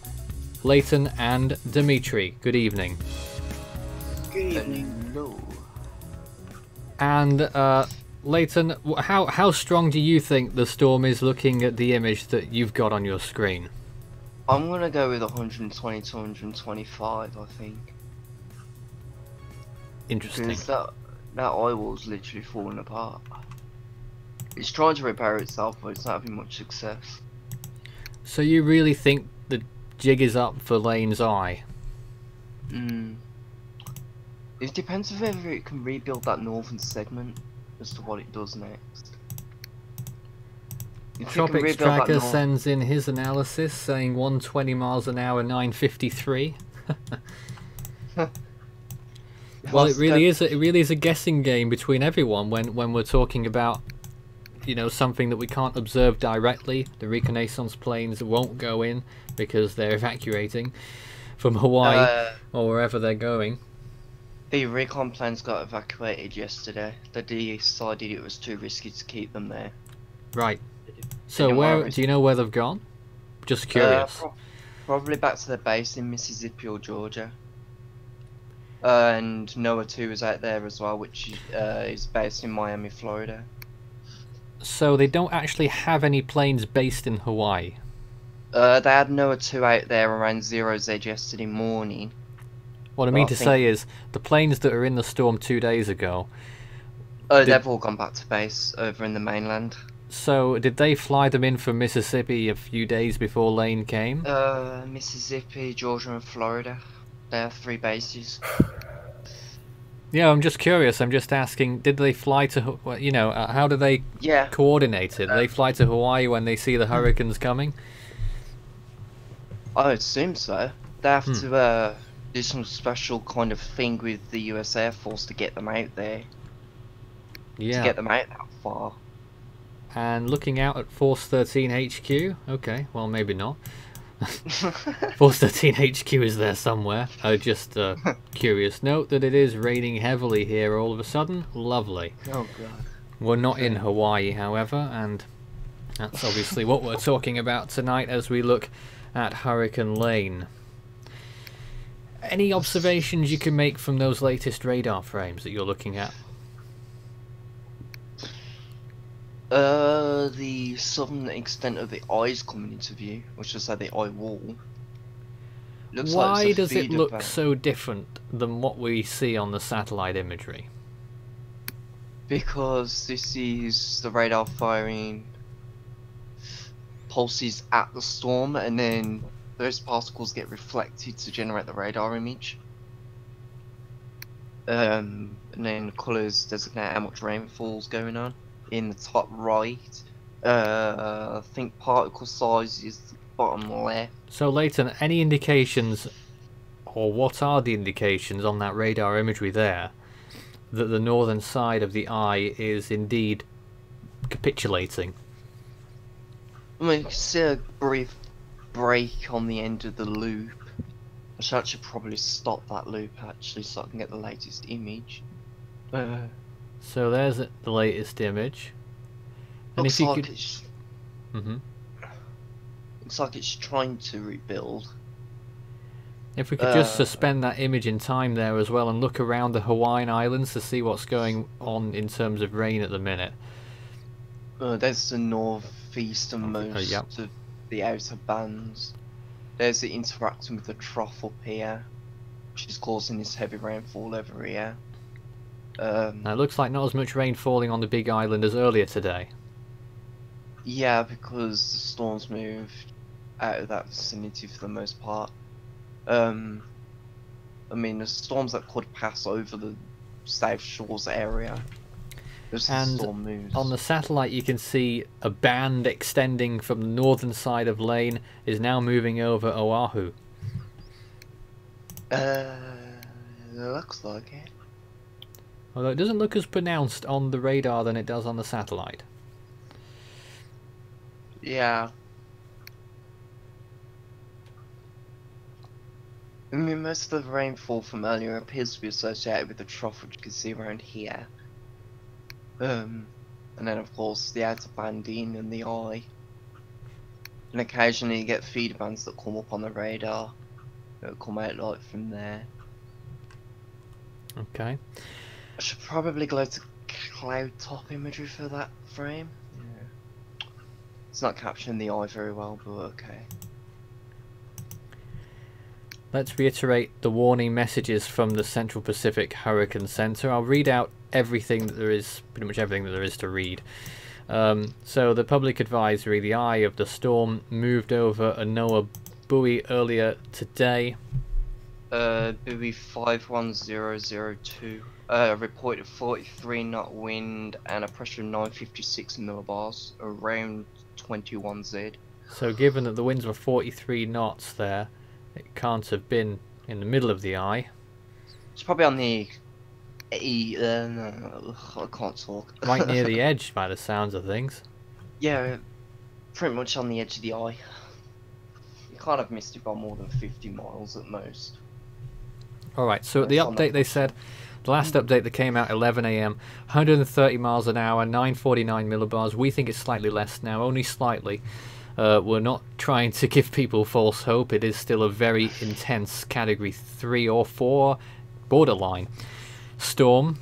Leighton and Dimitri. Good evening. Good evening. Hello. And Leighton, how strong do you think the storm is, looking at the image that you've got on your screen? I'm gonna go with 120 to 125, I think. Interesting. Because that eye wall's literally falling apart. It's trying to repair itself, but it's not having much success. So you really think the jig is up for Lane's eye? It depends on whether it can rebuild that northern segment as to what it does next. Tropics Tracker sends in his analysis saying 120 miles an hour, 953. Well, it really is a guessing game between everyone when we're talking about, you know, something that we can't observe directly. The reconnaissance planes won't go in because they're evacuating from Hawaii or wherever they're going. The recon planes got evacuated yesterday. They decided it was too risky to keep them there. Right. So where do you know where they've gone? Just curious. Probably back to their base in Mississippi or Georgia. And NOAA 2 is out there as well, which is based in Miami, Florida. So they don't actually have any planes based in Hawaii? They had NOAA 2 out there around 0Z yesterday morning. What I mean to say is, the planes that are in the storm 2 days ago... they've all gone back to base over in the mainland. So, did they fly them in from Mississippi a few days before Lane came? Mississippi, Georgia and Florida. They have 3 bases. Yeah, I'm just curious. I'm just asking, did they fly to, you know, how do they coordinate it? Do they fly to Hawaii when they see the hurricanes coming? I assume so. They have to do some special kind of thing with the US Air Force to get them out there. Yeah. To get them out that far. And looking out at Force 13 HQ? Okay, well maybe not. Force 13 HQ is there somewhere. Just curious. Note that it is raining heavily here all of a sudden. Lovely. Oh god. We're not in Hawaii, however, and that's obviously what we're talking about tonight as we look at Hurricane Lane. Any observations you can make from those latest radar frames that you're looking at? The southern extent of the eye is coming into view, or should I say the eye wall. Looks like Why it's a does it feeder look band. so different than what we see on the satellite imagery? Because this is the radar firing pulses at the storm, and then those particles get reflected to generate the radar image. And then colours designate how much rainfall's going on. In the top right, I think particle size is the bottom left. So Leighton, any indications, or what are the indications on that radar imagery there, that the northern side of the eye is indeed capitulating? I mean, you can see a brief break on the end of the loop. I should actually probably stop that loop actually, so I can get the latest image. So there's the latest image. And Looks if you like could... it's Mhm. looks like it's trying to rebuild. If we could just suspend that image in time there as well and look around the Hawaiian Islands to see what's going on in terms of rain at the minute. There's the northeasternmost yep. of the outer bands. There's it interacting with the trough up here, which is causing this heavy rainfall over here. Now it looks like not as much rain falling on the Big Island as earlier today. Yeah, because the storms moved out of that vicinity for the most part. I mean, the storms that could pass over the South Shores area. And storm moves. on the satellite you can see a band extending from the northern side of Lane is now moving over Oahu. Looks like it. Although it doesn't look as pronounced on the radar than it does on the satellite. Yeah. I mean, most of the rainfall from earlier appears to be associated with the trough, which you can see around here. And then of course the outer banding and the eye. And occasionally you get feeder bands that come up on the radar. That come out like from there. Okay. I should probably go to cloud top imagery for that frame. Yeah. It's not capturing the eye very well, but okay. Let's reiterate the warning messages from the Central Pacific Hurricane Center. I'll read out everything that there is, pretty much everything that there is to read. So the public advisory, the eye of the storm moved over a NOAA buoy earlier today. Buoy 51002. Reported 43 knot wind and a pressure of 956 millibars, around 21Z. So given that the winds were 43 knots there, it can't have been in the middle of the eye. It's probably on the... no, I can't talk. Right near the edge by the sounds of things. Yeah, pretty much on the edge of the eye. You can't have missed it by more than 50 miles at most. Alright, so the update they said, the last update that came out 11 AM, 130 miles an hour, 949 millibars. We think it's slightly less now, only slightly. We're not trying to give people false hope. It is still a very intense category 3 or 4 borderline storm.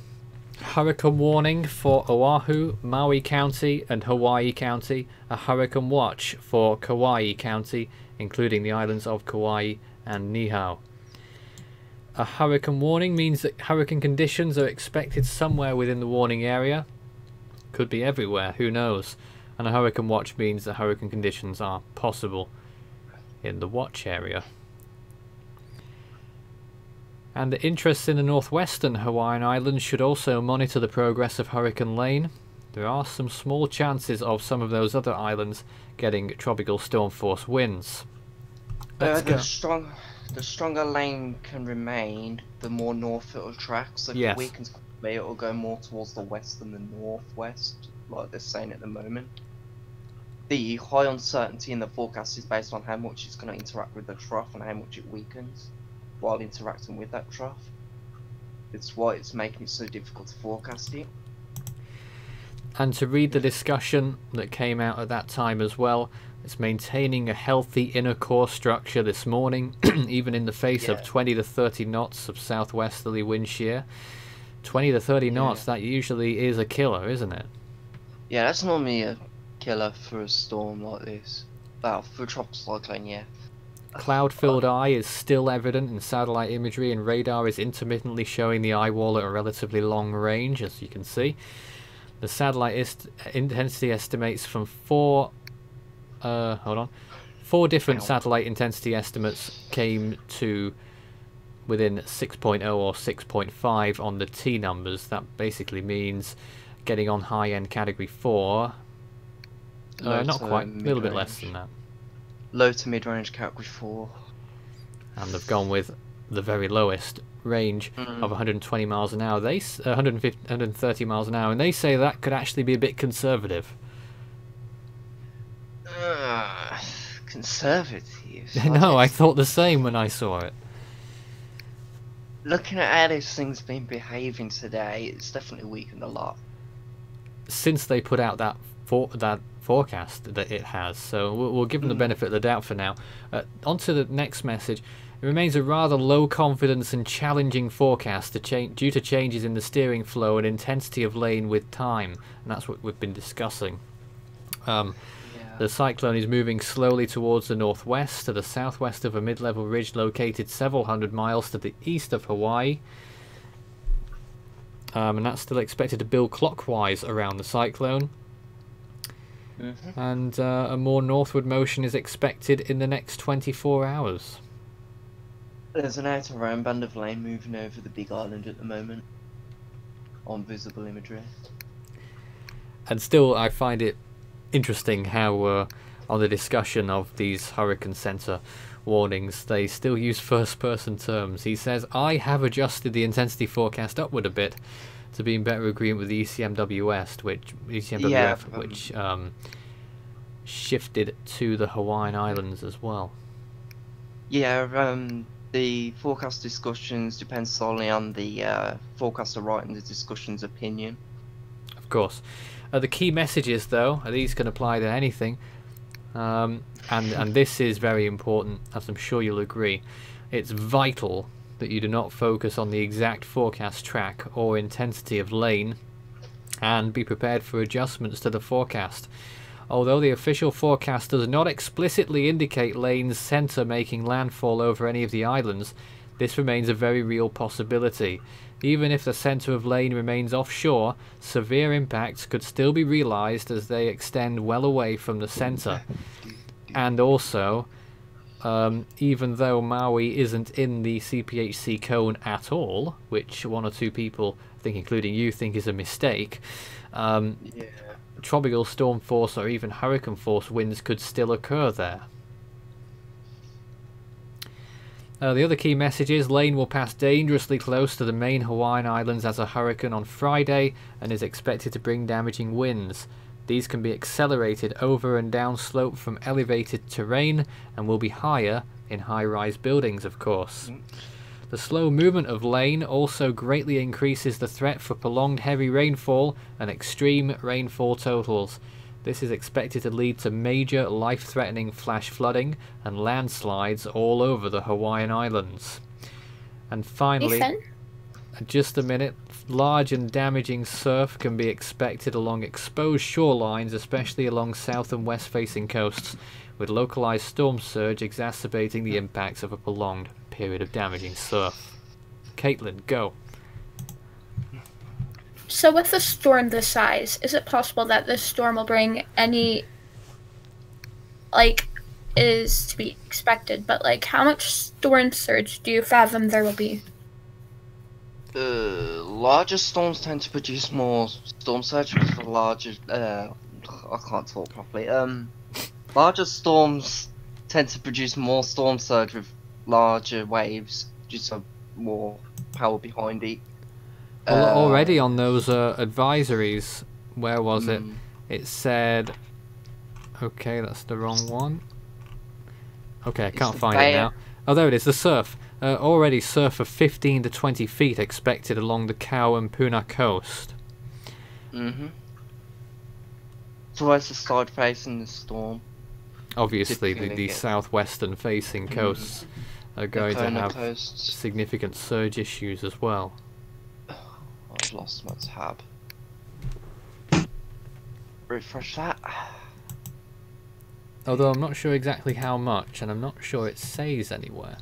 Hurricane warning for Oahu, Maui County and Hawaii County. A hurricane watch for Kauai County, including the islands of Kauai and Niihau. A hurricane warning means that hurricane conditions are expected somewhere within the warning area. Could be everywhere, who knows. And a hurricane watch means that hurricane conditions are possible in the watch area. And the interests in the northwestern Hawaiian Islands should also monitor the progress of Hurricane Lane. There are some small chances of some of those other islands getting tropical storm force winds. The stronger Lane can remain, the more north it will track. So if Yes. it weakens quickly, it will go more towards the west than the northwest, like they're saying at the moment. The high uncertainty in the forecast is based on how much it's going to interact with the trough and how much it weakens while interacting with that trough. It's why it's making it so difficult to forecast it. And to read the discussion that came out at that time as well, it's maintaining a healthy inner core structure this morning, even in the face of 20 to 30 knots of southwesterly wind shear. 20 to 30 knots, that usually is a killer, isn't it? Yeah, that's normally a killer for a storm like this. Well, for a tropical cyclone, yeah. Cloud-filled eye is still evident in satellite imagery, and radar is intermittently showing the eye wall at a relatively long range, as you can see. The satellite intensity estimates from four different satellite intensity estimates came to within 6.0 or 6.5 on the T numbers. That basically means getting on high-end category 4. Not quite, a little bit less than that. Low to mid-range category 4. And they've gone with the very lowest range of 120 miles an hour. 130 miles an hour, and they say that could actually be a bit conservative. Conservative? No, I thought the same when I saw it. Looking at how this thing's been behaving today, it's definitely weakened a lot. Since they put out that forecast that it has, so we'll give them the benefit of the doubt for now. On to the next message. It remains a rather low confidence and challenging forecast due to changes in the steering flow and intensity of lane with time, and that's what we've been discussing. The cyclone is moving slowly towards the northwest to the southwest of a mid-level ridge located several hundred miles to the east of Hawaii. And that's still expected to build clockwise around the cyclone. And a more northward motion is expected in the next 24 hours. There's an outer round band of lane moving over the Big Island at the moment on visible imagery. And still, I find it interesting how on the discussion of these hurricane center warnings, they still use first-person terms. He says, I have adjusted the intensity forecast upward a bit to be in better agreement with the ECMWF, which shifted to the Hawaiian Islands as well. Yeah, the forecast discussions depend solely on the forecaster writing the discussion's opinion. Of course. The key messages, though, these can apply to anything, and this is very important, as I'm sure you'll agree. It's vital that you do not focus on the exact forecast track or intensity of lane, and be prepared for adjustments to the forecast. Although the official forecast does not explicitly indicate lane's centre making landfall over any of the islands, this remains a very real possibility. Even if the centre of lane remains offshore, severe impacts could still be realised as they extend well away from the centre. And also, even though Maui isn't in the CPHC cone at all, which one or two people, I think including you, think is a mistake, tropical storm force or even hurricane force winds could still occur there. The other key message is Lane will pass dangerously close to the main Hawaiian Islands as a hurricane on Friday and is expected to bring damaging winds. These can be accelerated over and down slope from elevated terrain and will be higher in high-rise buildings, of course. The slow movement of Lane also greatly increases the threat for prolonged heavy rainfall and extreme rainfall totals. This is expected to lead to major life-threatening flash flooding and landslides all over the Hawaiian Islands. And finally, just a minute, large and damaging surf can be expected along exposed shorelines, especially along south and west facing coasts, with localized storm surge exacerbating the impacts of a prolonged period of damaging surf. Caitlin, go. So with a storm this size, is it possible that this storm will bring any, is to be expected, but how much storm surge do you fathom there will be? Larger storms tend to produce more storm surge because the larger, I can't talk properly. Larger storms tend to produce more storm surge with larger waves, just more power behind it. Well, already on those advisories, where was it? It said, okay, that's the wrong one. Okay, I can't find it now. Oh, there it is, the surf. Already surf of 15 to 20 feet expected along the Kau and Puna coast. So where's the side facing the storm? Obviously, the southwestern facing coasts are going to have significant surge issues as well. I've lost my tab. refresh that. Although I'm not sure exactly how much, and I'm not sure it says anywhere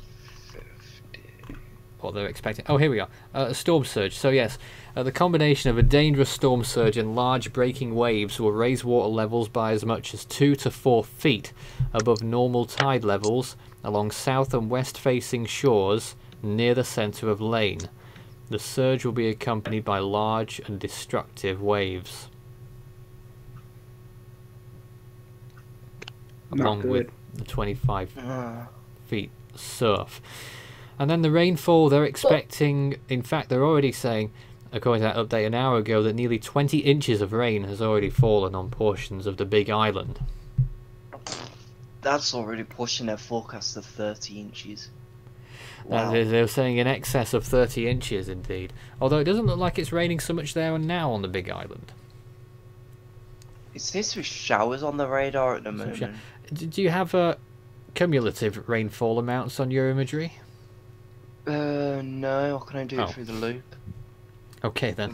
what they're expecting. Oh, here we are. A storm surge. So yes, the combination of a dangerous storm surge and large breaking waves will raise water levels by as much as 2 to 4 feet above normal tide levels along south and west facing shores near the centre of Lane. The surge will be accompanied by large and destructive waves, along with the 25 feet surf. And then the rainfall they're expecting, in fact they're already saying, according to that update an hour ago, that nearly 20 inches of rain has already fallen on portions of the Big Island. That's already pushing their forecast of 30 inches. Wow. They were saying in excess of 30 inches indeed. Although it doesn't look like it's raining so much there and now on the Big Island. Is this with showers on the radar at the moment? Do you have cumulative rainfall amounts on your imagery? No, I can only do it through the loop. Okay then.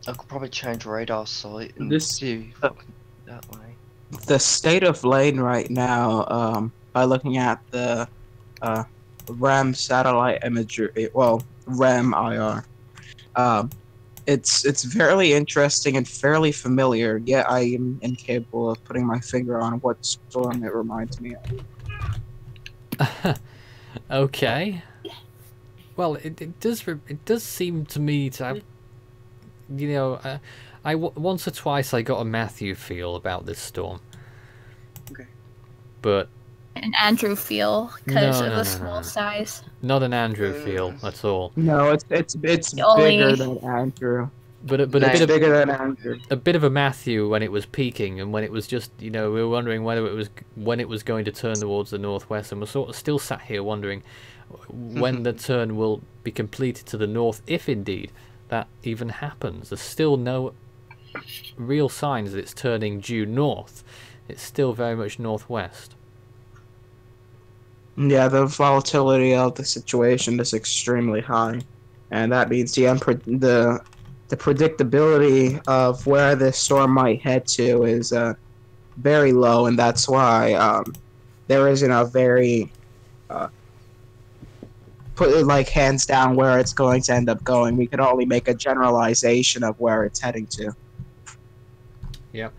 I could probably change radar site and do that way. The state of Lane right now, by looking at the RAM satellite imagery, well, RAM IR, it's fairly interesting and fairly familiar, yet I am incapable of putting my finger on what storm it reminds me of. Okay. Well, it does seem to me to have, you know, once or twice I got a Matthew feel about this storm. Okay. But an Andrew feel because of the small size. Not an Andrew feel at all. No, it's bigger than Andrew. But a bit of bigger than Andrew. A bit of a Matthew when it was peaking and when it was just, you know, we were wondering when it was going to turn towards the northwest, and we're sort of still sat here wondering when the turn will be completed to the north, if indeed that even happens. There's still no real signs that it's turning due north. It's still very much northwest. Yeah, the volatility of the situation is extremely high, and that means the predictability of where this storm might head to is very low, and that's why there isn't a very put it like hands down where it's going to end up going. We can only make a generalization of where it's heading to. Yeah.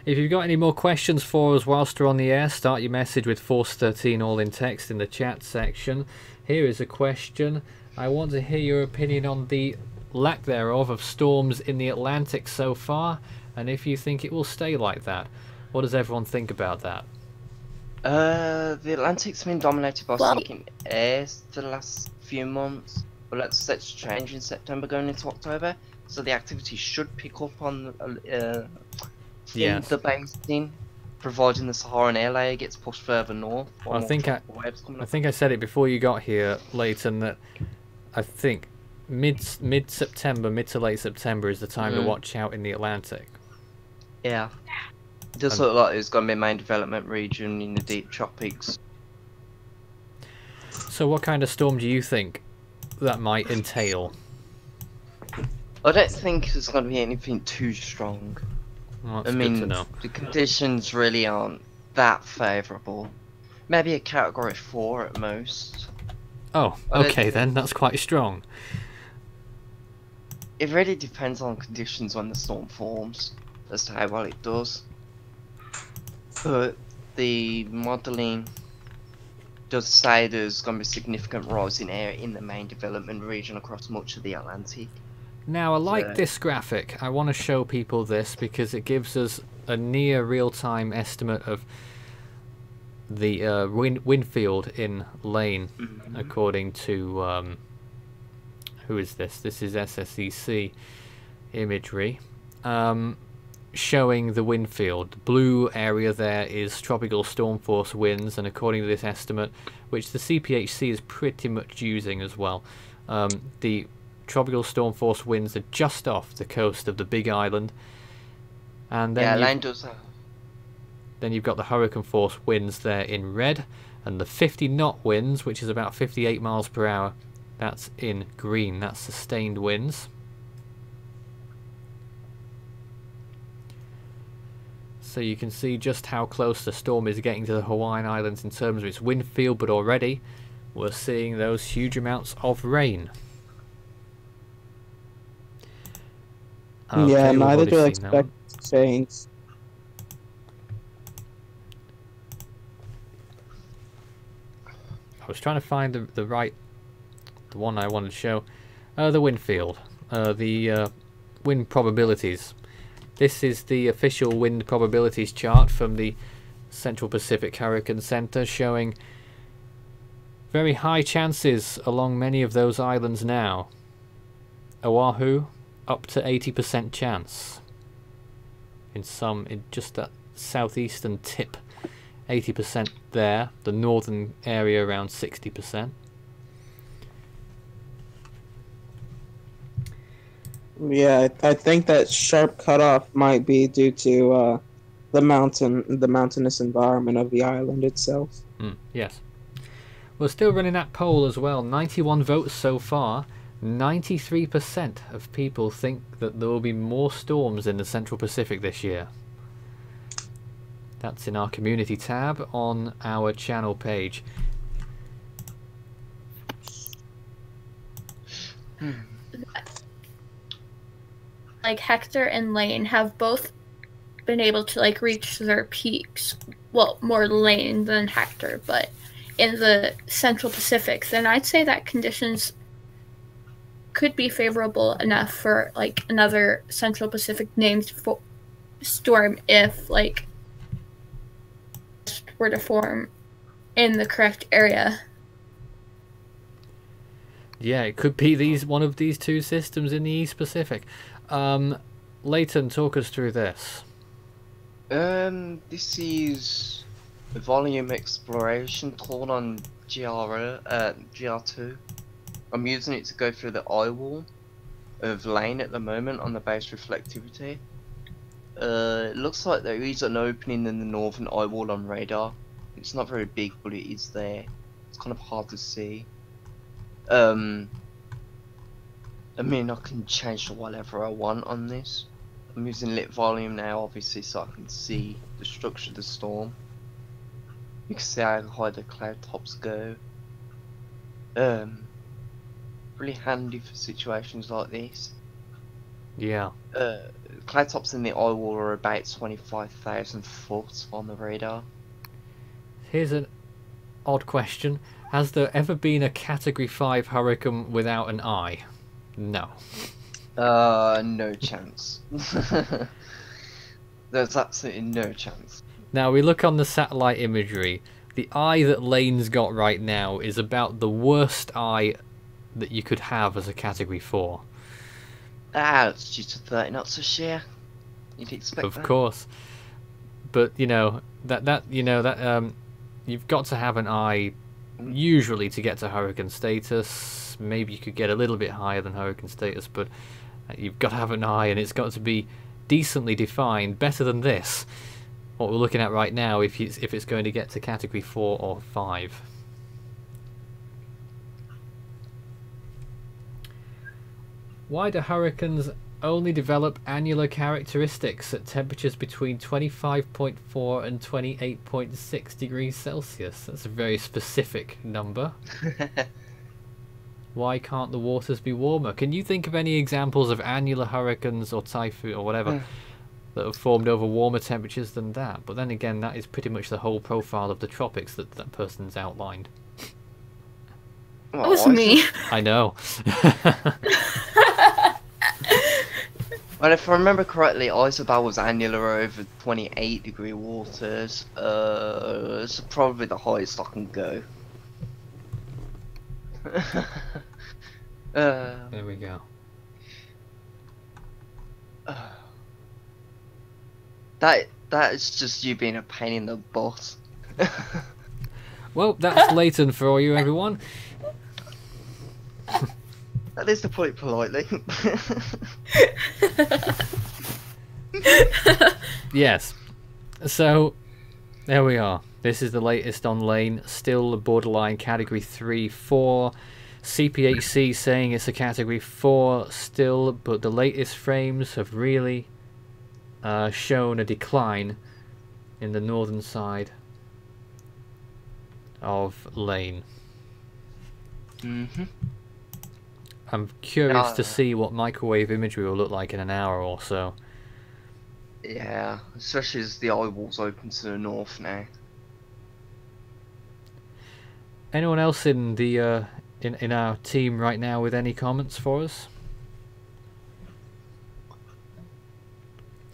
If you've got any more questions for us whilst we're on the air, start your message with Force13 all in text in the chat section. Here is a question. I want to hear your opinion on the lack thereof of storms in the Atlantic so far, and if you think it will stay like that. What does everyone think about that? The Atlantic's been dominated by sinking air for the last few months, but let's change in September going into October, so the activity should pick up on in the basin, providing the Saharan air layer gets pushed further north. I think I said it before you got here, Leighton, that I think mid-September, mid to late September is the time to watch out in the Atlantic. Yeah. It does look like it's going to be a main development region in the deep tropics. So what kind of storm do you think that might entail? I don't think it's going to be anything too strong. Well, that's good to know. The conditions really aren't that favourable. Maybe a category 4 at most. Oh, okay then, that's quite strong. It really depends on conditions when the storm forms, as to how well it does. But the modelling does say there's going to be a significant rise in air in the main development region across much of the Atlantic. Now, I like this graphic. I want to show people this because it gives us a near real-time estimate of the wind field in Lane, according to who is this? This is SSEC imagery, showing the wind field. The blue area there is tropical storm force winds, and according to this estimate, which the CPHC is pretty much using as well, the tropical storm force winds are just off the coast of the Big Island, and then then you've got the hurricane force winds there in red, and the 50 knot winds, which is about 58 miles per hour, that's in green. That's sustained winds. So you can see just how close the storm is getting to the Hawaiian Islands in terms of its wind field, but already we're seeing those huge amounts of rain. Okay, Yeah, we've neither already do I seen that one. expect to change. I was trying to find the one I wanted to show. The wind field, the wind probabilities. This is the official wind probabilities chart from the Central Pacific Hurricane Center, showing very high chances along many of those islands now. Oahu, up to 80% chance. In just that southeastern tip, 80% there. The northern area around 60%. Yeah, I think that sharp cutoff might be due to the mountainous environment of the island itself. Yes. We're still running that poll as well. 91 votes so far. 93% of people think that there will be more storms in the Central Pacific this year. That's in our community tab on our channel page. Like Hector and Lane have both been able to like reach their peaks. Well, more Lane than Hector, but in the Central Pacific, then I'd say that conditions could be favorable enough for like another Central Pacific named storm if like were to form in the correct area. Yeah, it could be one of these two systems in the East Pacific. Leighton, talk us through this. This is a volume exploration tool on GR2. I'm using it to go through the eye wall of Lane at the moment on the base reflectivity. It looks like there is an opening in the northern eye wall on radar. It's not very big, but it is there. It's kind of hard to see. I mean, I can change to whatever I want on this. I'm using lit volume now, obviously, so I can see the structure of the storm. You can see how high the cloud tops go. Really handy for situations like this. Yeah. Cloud tops in the eye wall are about 25,000 foot on the radar. Here's an odd question. Has there ever been a Category 5 hurricane without an eye? No. No chance. There's absolutely no chance. Now we look on the satellite imagery. The eye that Lane's got right now is about the worst eye that you could have as a Category 4. It's due to 30 knots of shear. You'd expect that. Of course. But you know that you've got to have an eye usually to get to hurricane status. Maybe you could get a little bit higher than hurricane status, but you've got to have an eye, and it's got to be decently defined, better than this, what we're looking at right now, if it's going to get to Category 4 or 5. Why do hurricanes only develop annular characteristics at temperatures between 25.4 and 28.6 degrees Celsius? That's a very specific number. Why can't the waters be warmer? Can you think of any examples of annular hurricanes or typhoon or whatever that have formed over warmer temperatures than that? But then again, that is pretty much the whole profile of the tropics that person's outlined. That was me. I know. Well, if I remember correctly, Isabel was annular over 28 degree waters. It's probably the highest I can go. There we go. That is just you being a pain in the butt. Well, that's Leighton for you, everyone. That is to put it politely. Yes. So, there we are. This is the latest on Lane. Still a borderline Category 3-4. CPHC saying it's a Category 4 still, but the latest frames have really shown a decline in the northern side of Lane. I'm curious to see what microwave imagery will look like in an hour or so. Yeah, especially as the eyewall's open to the north now. Anyone else in the in our team right now with any comments for us?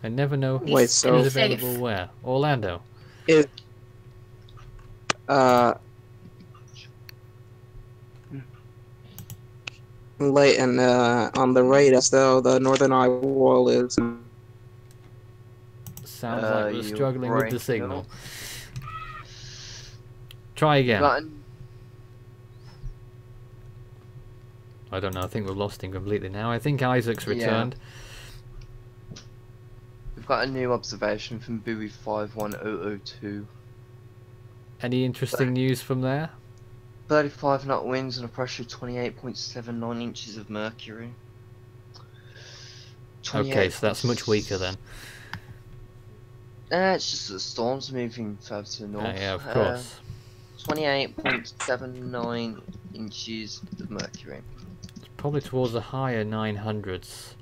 I never know Wait, so who's available where. Orlando. Is Leighton on the radar, though the northern eye wall is. Sounds like we're you're struggling with the breaking signal. up. Try again. Got I don't know, I think we've lost him completely now. I think Isaac's returned. We've got a new observation from Buoy 51002. Any interesting news from there? 35 knot winds and a pressure of 28.79 inches of mercury. Okay, so that's much weaker then. It's just that the storm's moving further to the north. Yeah, of course. 28.79 inches of mercury. It's probably towards the higher 900s.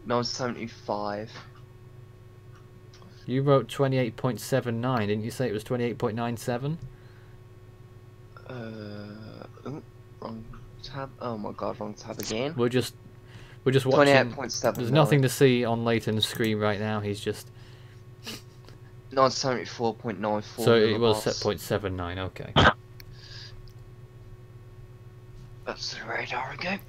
975. You wrote 28.79, didn't you say it was 28.97? Wrong tab. Oh my god, wrong tab again. We're just watching. 28.7. There's nothing to see on Leighton's screen right now. He's just. 974.94. So it was set 0.79. Okay. That's the radar again.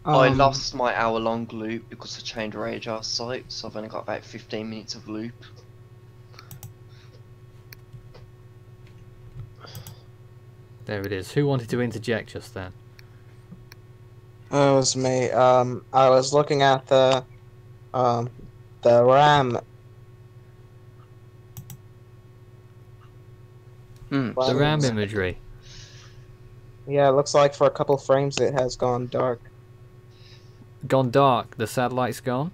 I lost my hour-long loop because I changed radar site, so I've only got about 15 minutes of loop. There it is. Who wanted to interject just then? It was me. I was looking at the RAM. The RAM imagery. Yeah, it looks like for a couple frames it has gone dark. Gone dark. The satellite's gone.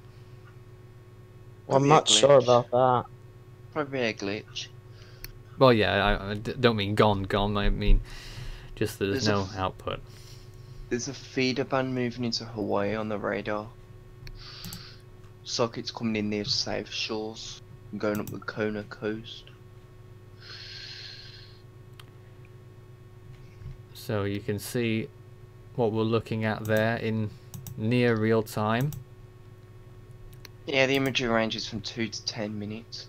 Well, I'm not sure about that. Probably a glitch. Well, yeah, I don't mean gone. I mean just that there's no output. There's a feeder band moving into Hawaii on the radar. Sockets coming in near South Shores and going up the Kona coast. So you can see what we're looking at there in near real time. Yeah, the imagery ranges from 2 to 10 minutes.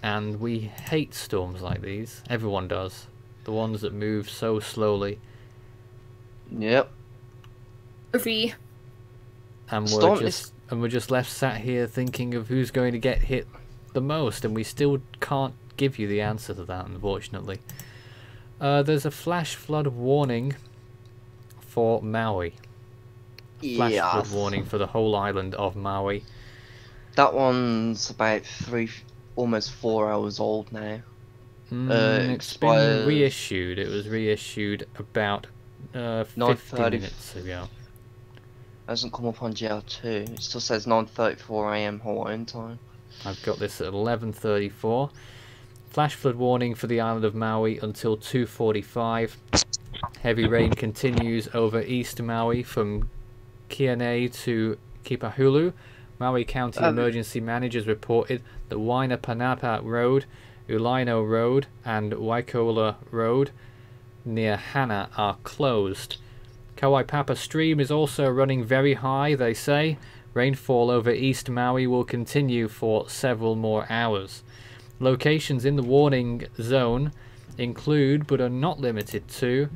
And we hate storms like these. Everyone does. The ones that move so slowly. Yep. And we're just left sat here thinking of who's going to get hit the most, and we still can't give you the answer to that, unfortunately. There's a flash flood warning for Maui. Flash flood warning for the whole island of Maui. That one's about almost 4 hours old now. It's been reissued. It was reissued about 50 minutes ago. Hasn't come up on GL2. It still says 9:34 AM Hawaiian time. I've got this at 11:34. Flash flood warning for the island of Maui until 2:45. Heavy rain continues over East Maui from Kiane to Kipahulu. Maui County emergency managers reported that Wainapanapa Road, Ulaino Road and Waikola Road near Hana are closed. Kauaipapa Stream is also running very high, they say. Rainfall over East Maui will continue for several more hours. Locations in the warning zone include, but are not limited to,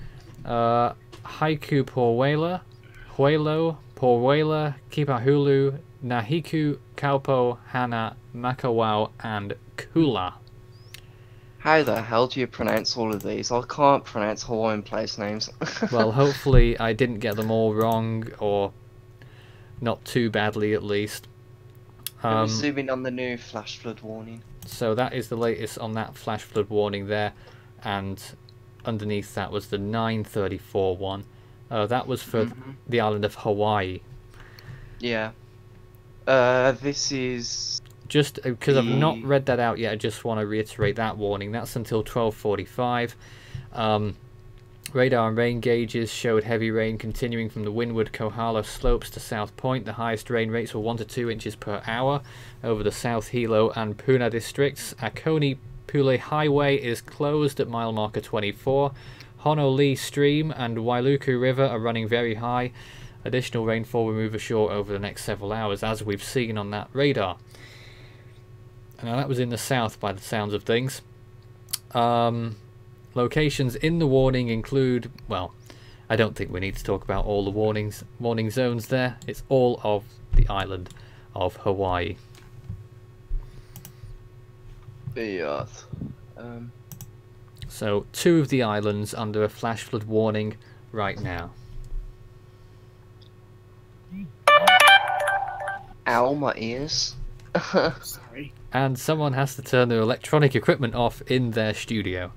Haiku Porwela, Huelo, Porwela, Kipahulu, Nahiku, Kaupo, Hana, Makawao, and Kula. How the hell do you pronounce all of these? I can't pronounce Hawaiian place names. Well, hopefully I didn't get them all wrong, or not too badly at least. Let me zoom in on the new flash flood warning. So that is the latest on that flash flood warning there, and underneath that was the 9:34 one. That was for the island of Hawaii. Yeah. This is... Just because I've not read that out yet, I just want to reiterate that warning. That's until 12:45. Radar and rain gauges showed heavy rain continuing from the windward Kohala slopes to South Point. The highest rain rates were 1 to 2 inches per hour over the South Hilo and Puna districts. Akoni Pule Highway is closed at mile marker 24. Honolulu Stream and Wailuku River are running very high. Additional rainfall will move ashore over the next several hours, as we've seen on that radar. Now that was in the south by the sounds of things. Locations in the warning include, well, I don't think we need to talk about all the warning zones there. It's all of the island of Hawaii. Yes. So 2 of the islands under a flash flood warning right now. Ow, my ears. Sorry. And someone has to turn their electronic equipment off in their studio.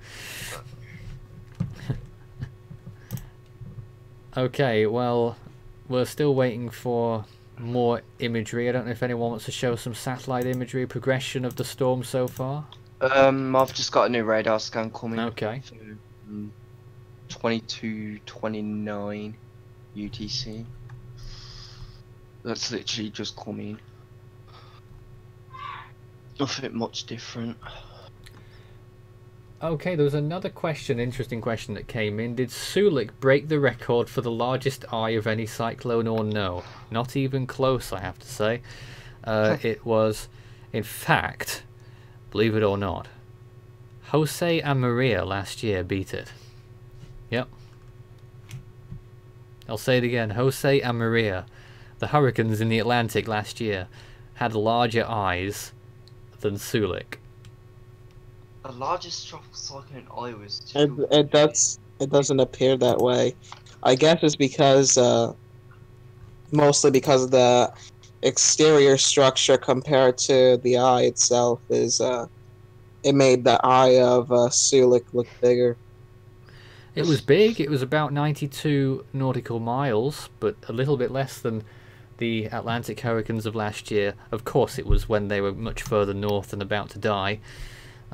Okay, well, we're still waiting for more imagery. I don't know if anyone wants to show some satellite imagery, progression of the storm so far. I've just got a new radar scan coming. Okay. 2229 UTC. That's literally just coming. Nothing much different. Okay, there was another question, interesting question that came in. Did Soulik break the record for the largest eye of any cyclone or no? Not even close, I have to say. It was, in fact, believe it or not, Jose and Maria last year beat it. Yep. I'll say it again. Jose and Maria, the hurricanes in the Atlantic last year, had larger eyes than Soulik. The largest tropical cyclone I was It doesn't appear that way. I guess it's because mostly because of the exterior structure compared to the eye itself is it made the eye of Soulik look bigger. It was big. It was about 92 nautical miles, but a little bit less than the Atlantic hurricanes of last year. Of course, it was when they were much further north and about to die.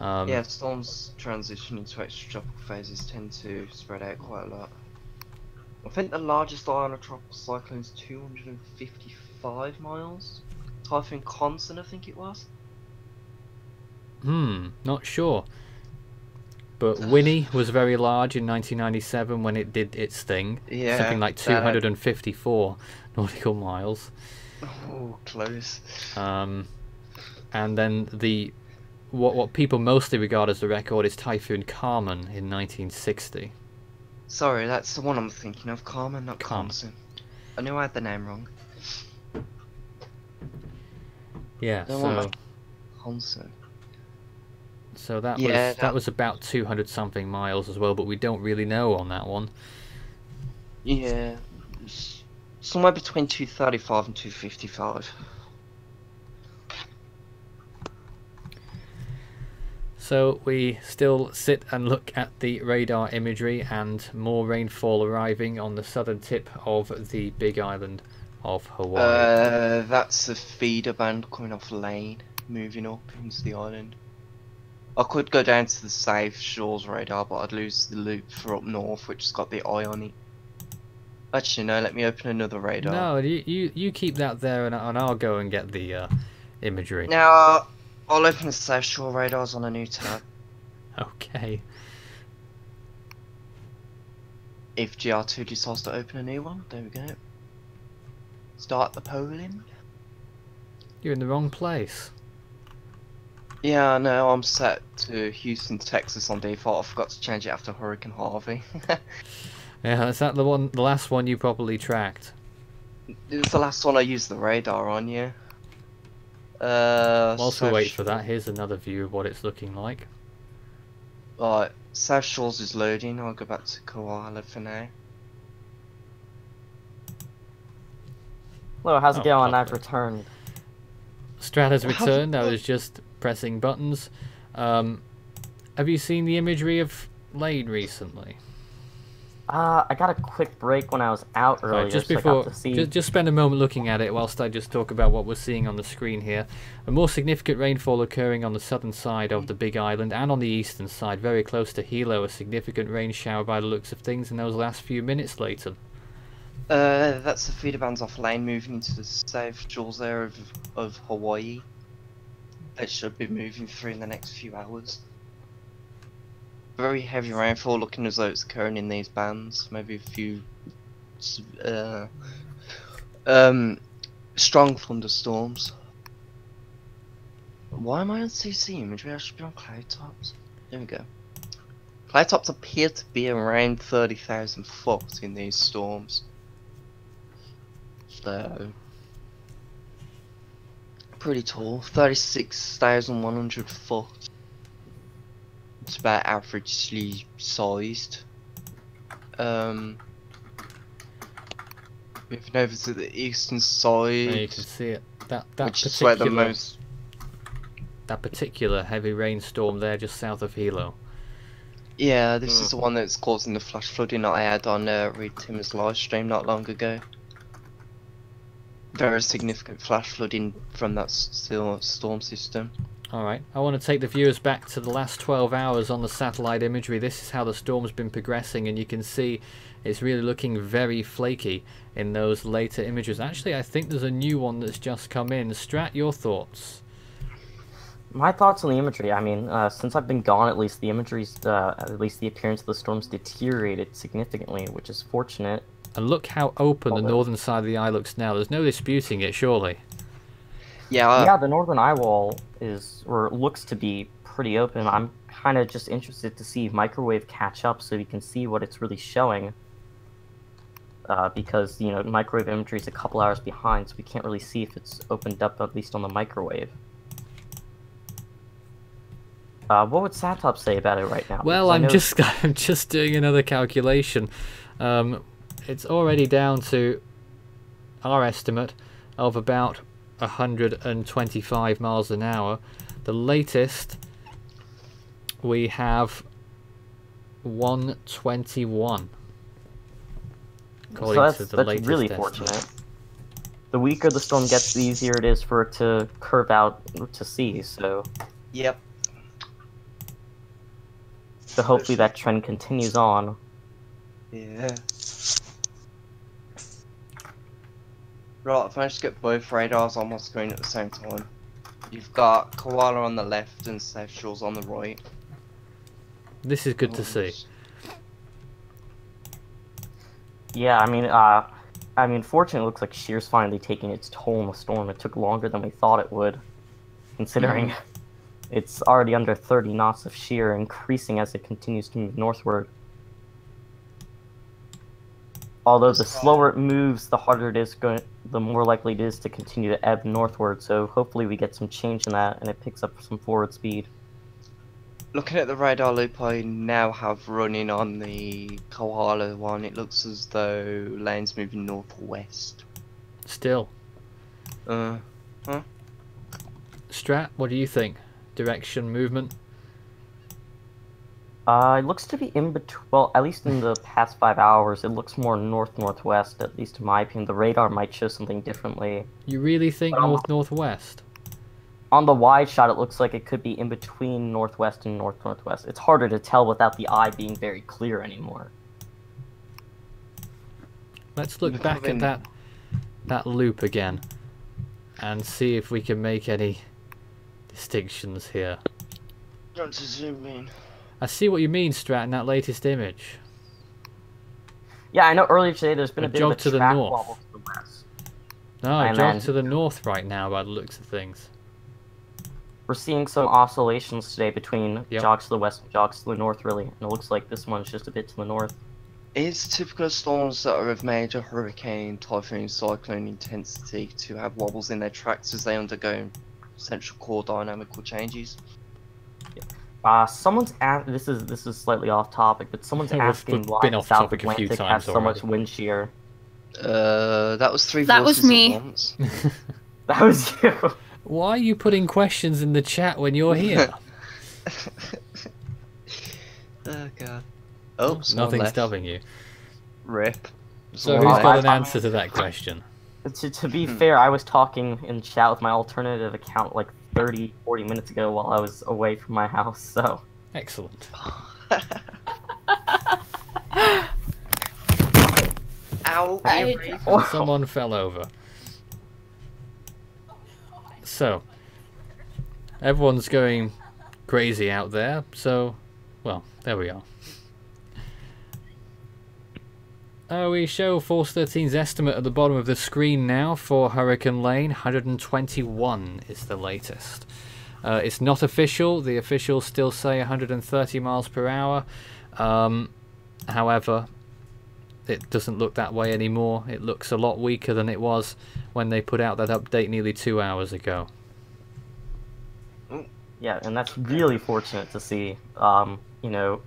Yeah, storms transitioning to extratropical phases tend to spread out quite a lot. I think the largest eye on a tropical cyclone is 255 miles. Typhoon Constant, I think it was. Not sure. But Winnie was very large in 1997 when it did its thing. Yeah. Something like 254 nautical miles. Oh, close. And then the what people mostly regard as the record is Typhoon Carmen in 1960. Sorry, that's the one I'm thinking of. Carmen, not Carmen. Constant. I knew I had the name wrong. Yeah, The one like Constant. so that Yeah, was that was about 200 something miles as well, but we don't really know on that one. Yeah. Somewhere between 235 and 255. So we still sit and look at the radar imagery and more rainfall arriving on the southern tip of the big island of Hawaii. That's a feeder band coming off Lane, moving up into the island. I could go down to the South Shores radar, but I'd lose the loop for up north, which has got the eye on it. Actually, no, let me open another radar. No, you keep that there, and I'll go and get the imagery. Now, I'll open the South Shore radars on a new tab. Okay. If GR2 decides to open a new one, there we go. Start the polling. You're in the wrong place. Yeah, no, I'm set to Houston, Texas on default. I forgot to change it after Hurricane Harvey. Yeah, is that the last one you properly tracked? It was the last one I used the radar on, yeah. Whilst we wait for that, here's another view of what it's looking like. Right, South Shores is loading. I'll go back to Koala for now. Hello, how's it going? lovely. I've returned. Strat has returned. I was just pressing buttons. Have you seen the imagery of Lane recently? I got a quick break when I was out earlier, Right, just so I before, got to see... just spend a moment looking at it whilst I just talk about what we're seeing on the screen here. A more significant rainfall occurring on the southern side of the big island and on the eastern side, very close to Hilo. A significant rain shower by the looks of things in those last few minutes, Leighton. That's the feeder bands off lane moving into the south shores there of Hawaii. They should be moving through in the next few hours. Very heavy rainfall, looking as though it's occurring in these bands. Maybe a few strong thunderstorms. Why am I on CC imagery? I should be on cloud tops. There we go. Cloud tops appear to be around 30,000 foot in these storms. So pretty tall, 36,100 foot. It's about averagely sized. Moving over to the eastern side. There you can see it. That which is where the most... That particular heavy rainstorm there, just south of Hilo. Yeah, this is the one that's causing the flash flooding that I had on Reed Timmer's live stream not long ago. Very significant flash flooding from that storm system. Alright, I want to take the viewers back to the last 12 hours on the satellite imagery. This is how the storm's been progressing, and you can see it's really looking very flaky in those later images. Actually, I think there's a new one that's just come in. Strat, your thoughts? My thoughts on the imagery, I mean, since I've been gone, at least the imagery's, at least the appearance of the storm's deteriorated significantly, which is fortunate. And look how open the northern side of the eye looks now. There's no disputing it, surely. Yeah, the northern eye wall is, or looks to be pretty open. I'm kind of just interested to see microwave catch up so we can see what it's really showing. Because, you know, microwave imagery is a couple hours behind, so we can't really see if it's opened up, at least on the microwave. What would Satop say about it right now? Well, I'm just doing another calculation. It's already down to our estimate of about 125 miles an hour. The latest we have 121. So that's really estimate. Fortunate. The weaker the storm gets, the easier it is for it to curve out to sea, so... Yep. So hopefully that trend continues on. Yeah. Right, I've managed to get both radars on my screen at the same time. You've got Koala on the left and South Shores on the right. This is good to see. Yeah, I mean, fortunately, it looks like shear's finally taking its toll in the storm. It took longer than we thought it would, considering it's already under 30 knots of shear, increasing as it continues to move northward. Although the slower it moves, the harder it is the more likely it is to continue to ebb northward. So hopefully we get some change in that, and it picks up some forward speed. Looking at the radar loop I now have running on the Koala one, it looks as though lane's moving northwest. Still. Strat, what do you think? Direction, movement? It looks to be in between, well, at least in the past 5 hours, it looks more north-northwest, at least in my opinion. The radar might show something differently. You really think north-northwest? On the wide shot, it looks like it could be in between northwest and north-northwest. It's harder to tell without the eye being very clear anymore. Let's look back at that loop again and see if we can make any distinctions here. Don't zoom in. I see what you mean, Strat, in that latest image. Yeah, I know earlier today there's been a bit of a to the track north. wobble to the west. No, jog to the north right now by the looks of things. We're seeing some oscillations today between jogs to the west and jogs to the north, really. And it looks like this one's just a bit to the north. It's typical storms that are of major hurricane, typhoon, cyclone intensity to have wobbles in their tracks as they undergo central core dynamical changes. Someone's this is slightly off topic, but someone's asking why the South Atlantic has so much wind shear. That was three That was voices me. at once. That was you. Why are you putting questions in the chat when you're here? Oh god. Oh, Nothing's left. stopping you. Rip. So all who's I- got an answer to that question? To be fair, I was talking in chat with my alternative account like 30, 40 minutes ago while I was away from my house, so... Excellent. Ow, I- Avery. Someone fell over. So, everyone's going crazy out there, so, well, there we are. We show Force 13's estimate at the bottom of the screen now for Hurricane Lane. 121 is the latest. It's not official. The officials still say 130 miles per hour. However, it doesn't look that way anymore. It looks a lot weaker than it was when they put out that update nearly 2 hours ago. Yeah, and that's really fortunate to see. You know,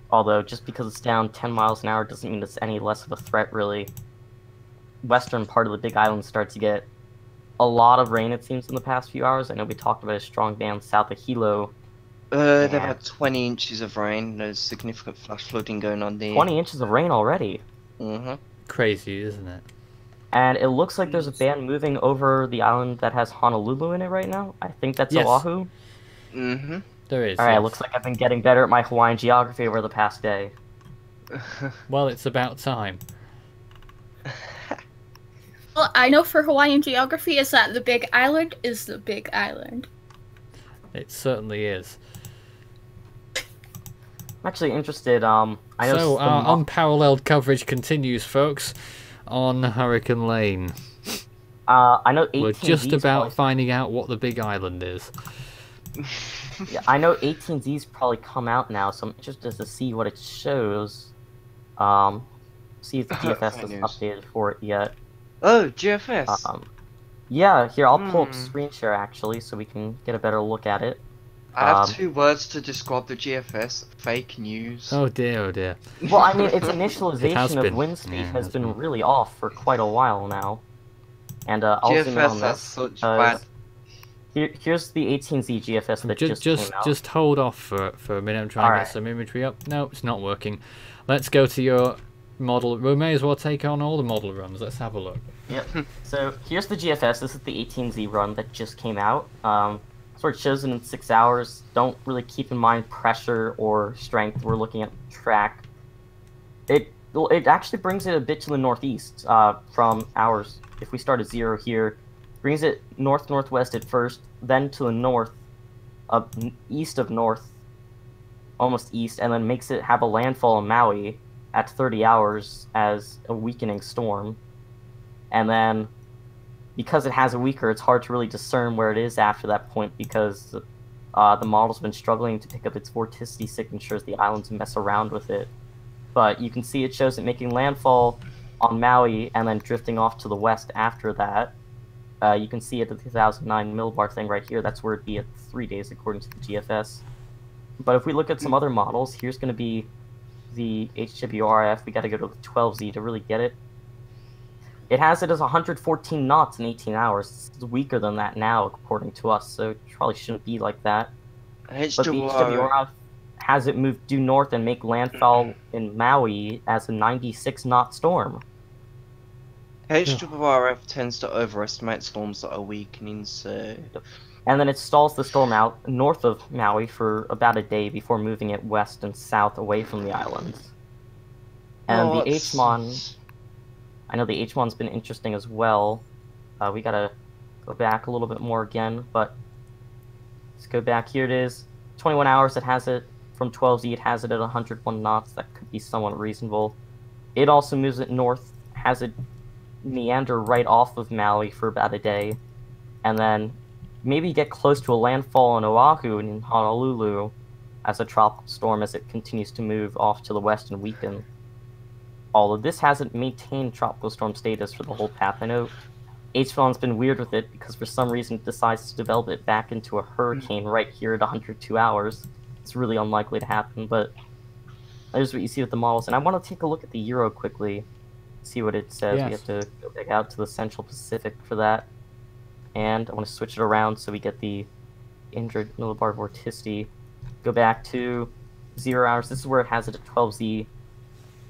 although just because it's down 10 miles an hour doesn't mean it's any less of a threat, really. Western part of the Big Island starts to get a lot of rain, it seems, in the past few hours. I know we talked about a strong band south of Hilo. They've had 20 inches of rain. There's significant flash flooding going on there. 20 inches of rain already. Mm-hmm. Crazy, isn't it? And it looks like there's a band moving over the island that has Honolulu in it right now. I think that's Yes. Oahu. Mm-hmm. There is. Alright, yes. looks like I've been getting better at my Hawaiian geography over the past day. Well, it's about time. Well, I know for Hawaiian geography is that the Big Island is the Big Island. It certainly is. I'm actually interested, I know So, our unparalleled coverage continues, folks, on Hurricane Lane. I know 18 We're just about finding out what the Big Island is. Yeah, I know 18Z's probably come out now, so I'm interested to see what it shows. See if the GFS is updated for it yet. Oh, GFS. Yeah, here, I'll pull up screen share actually, so we can get a better look at it. I have 2 words to describe the GFS. Fake news. Oh dear, oh dear. Well, I mean, its It has initialization of been. wind speed Yeah, it has has been been. really off for quite a while now. And I'll zoom in on GFS has this. such because bad... Here's the 18Z GFS that just came out. Just hold off for a minute. I'm trying to Alright. get some imagery up. No, it's not working. Let's go to your model. We may as well take on all the model runs. Let's have a look. Yep. So here's the GFS. This is the 18Z run that just came out. Sort of shows it in 6 hours. Don't really keep in mind pressure or strength. We're looking at track. It actually brings it a bit to the northeast from ours. If we start at 0 here, brings it north-northwest at first, then to the north, east of north, almost east, and then makes it have a landfall in Maui at 30 hours as a weakening storm. And then, because it has a weaker, it's hard to really discern where it is after that point because the model's been struggling to pick up its vorticity signatures. The islands mess around with it. But you can see it shows it making landfall on Maui and then drifting off to the west after that. You can see it at the 2009 millibar thing right here. That's where it'd be at 3 days according to the GFS. But if we look at some other models, here's going to be the HWRF. We got to go to the 12Z to really get it. It has it as 114 knots in 18 hours. It's weaker than that now, according to us, so it probably shouldn't be like that. But the HWRF has it move due north and make landfall in Maui as a 96 knot storm. HWRF tends to overestimate storms that are weakening, so... And then it stalls the storm out north of Maui for about a day before moving it west and south away from the islands. And the HMON... I know the H1's been interesting as well. We gotta go back a little bit more again, but let's go back. Here it is. 21 hours it has it. From 12Z it has it at 101 knots. That could be somewhat reasonable. It also moves it north, has it meander right off of Maui for about a day, and then maybe get close to a landfall in Oahu and in Honolulu as a tropical storm as it continues to move off to the west and weaken. Although this hasn't maintained tropical storm status for the whole path. I know H-Phon's been weird with it because for some reason it decides to develop it back into a hurricane right here at 102 hours. It's really unlikely to happen, but there's what you see with the models. And I want to take a look at the Euro quickly, see what it says. Yes. We have to go back out to the Central Pacific for that. And I want to switch it around so we get the 100 millibar vorticity. Go back to 0 hours. This is where it has it at 12Z.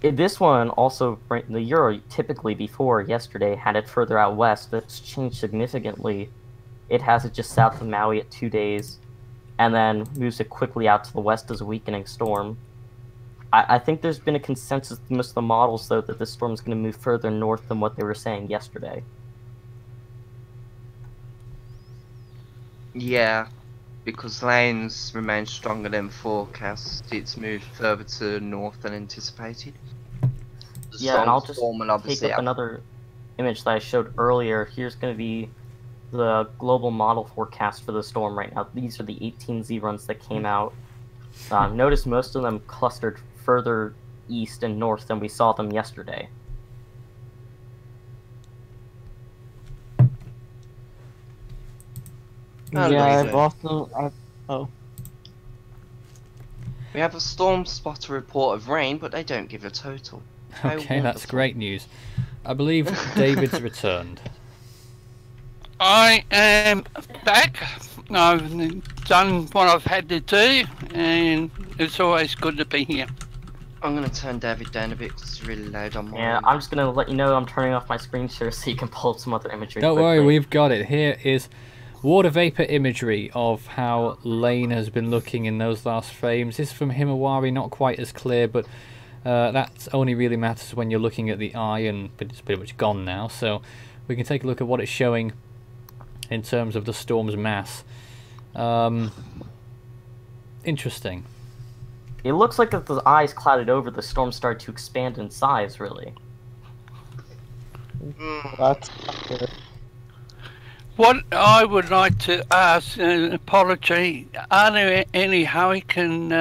This one also, the Euro typically before yesterday had it further out west, but it's changed significantly. It has it just south of Maui at 2 days, and then moves it quickly out to the west as a weakening storm. I think there's been a consensus with most of the models, though, that this storm is going to move further north than what they were saying yesterday. Yeah, because lanes remain stronger than forecast. It's moved further to the north than anticipated. Yeah, and I'll just take up another image that I showed earlier. Here's going to be the global model forecast for the storm right now. These are the 18 Z-runs that came out. Notice most of them clustered further east and north than we saw them yesterday. I've also... We have a storm spotter report of rain, but they don't give a total. Okay, that's great news. I believe David's returned. I am back. I've done what I've had to do, and it's always good to be here. I'm going to turn David down a bit because it's really loud on mine. Yeah, I'm just going to let you know I'm turning off my screen share so you can pull up some other imagery. Don't worry, we've got it. Here is water vapor imagery of how Lane has been looking in those last frames. This is from Himawari, not quite as clear, but that only really matters when you're looking at the eye, and it's pretty much gone now. So we can take a look at what it's showing in terms of the storm's mass. Interesting. It looks like if the eyes clouded over, the storm started to expand in size, really. That's good. What I would like to ask, apology, are there any hurricane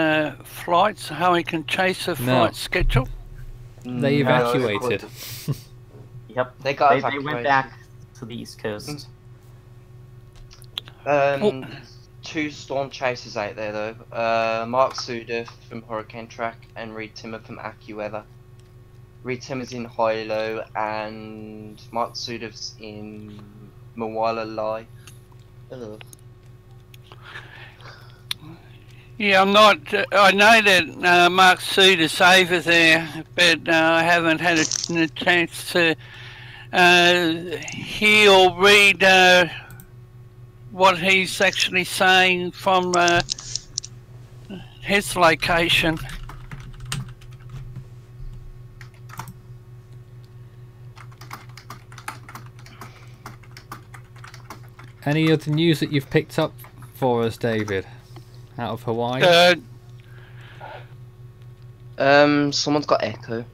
flights, hurricane chaser flight schedule? They evacuated. Yep, they went back to the East Coast. 2 storm chasers out there though. Mark Suda from Hurricane Track and Reed Timmer from AccuWeather. Reed Timmer's in Hilo and Mark Suda's in Mawala Lai. Yeah, I'm not. I know that Mark Suda's over there, but I haven't had a chance to hear or read what he's actually saying from his location. Any other news that you've picked up for us, David, out of Hawaii? Someone's got echo.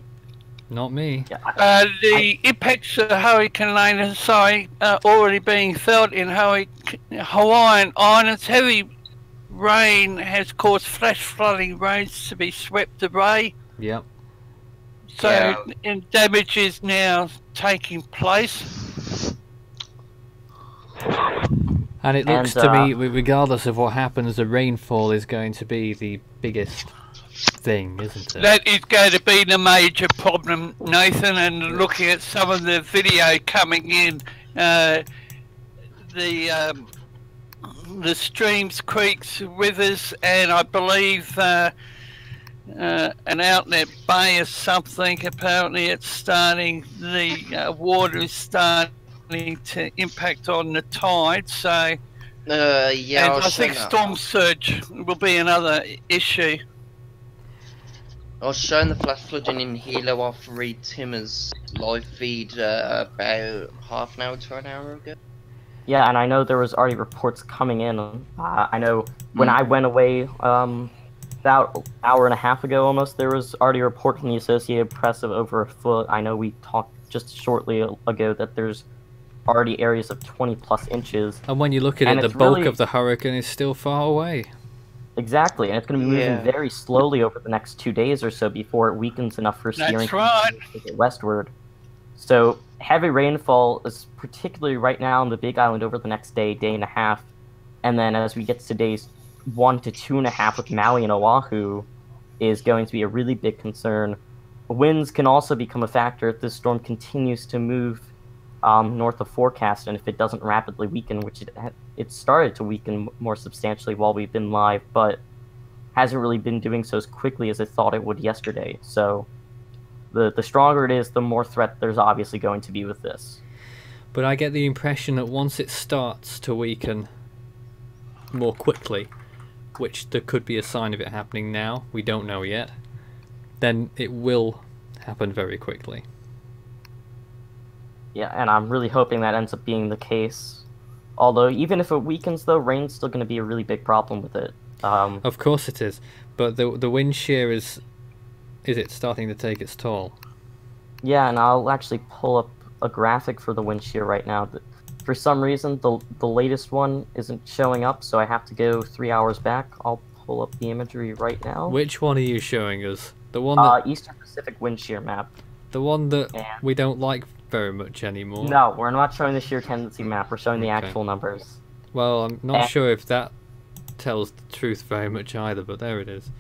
Not me. The impacts of Hurricane Lane and Sai are already being felt in Hawaiian Islands. Heavy rain has caused flash flooding roads to be swept away. Yep. So damage is now taking place. And it looks to me, regardless of what happens, the rainfall is going to be the biggest thing, isn't it? That is going to be the major problem, Nathan, and looking at some of the video coming in, the streams, creeks, rivers, and I believe an outlet bay or something, apparently it's starting, the water is starting to impact on the tide, so and I think storm surge will be another issue. I was showing the flash flooding in Hilo off Reed Timmer's live feed about half an hour to an hour ago. Yeah, and I know there was already reports coming in. I know when I went away about an hour and a half ago almost, there was already a report from the Associated Press of over a foot. I know we talked just shortly ago that there's already areas of 20 plus inches. And when you look at it, the bulk of the hurricane is still far away. Exactly, and it's going to be moving very slowly over the next 2 days or so before it weakens enough for steering to get westward. So heavy rainfall is particularly right now on the Big Island over the next day, day and a half, and then as we get to days 1 to 2.5 with Maui and Oahu is going to be a really big concern. Winds can also become a factor if this storm continues to move north of forecast, and if it doesn't rapidly weaken, which it started to weaken more substantially while we've been live, but hasn't really been doing so as quickly as I thought it would yesterday. So The stronger it is, the more threat there's obviously going to be with this. But I get the impression that once it starts to weaken more quickly, which there could be a sign of it happening now, we don't know yet, then it will happen very quickly. Yeah, and I'm really hoping that ends up being the case. Although, even if it weakens, though, rain's still going to be a really big problem with it. Of course it is, but the wind shear is it starting to take its toll? Yeah, and I'll actually pull up a graphic for the wind shear right now. For some reason, the latest one isn't showing up, so I have to go 3 hours back. I'll pull up the imagery right now. Which one are you showing us? The one that Eastern Pacific wind shear map. the one that we don't like very much anymore? No, we're not showing the shear tendency map. We're showing the actual numbers. Well, I'm not sure if that tells the truth very much either, but there it is.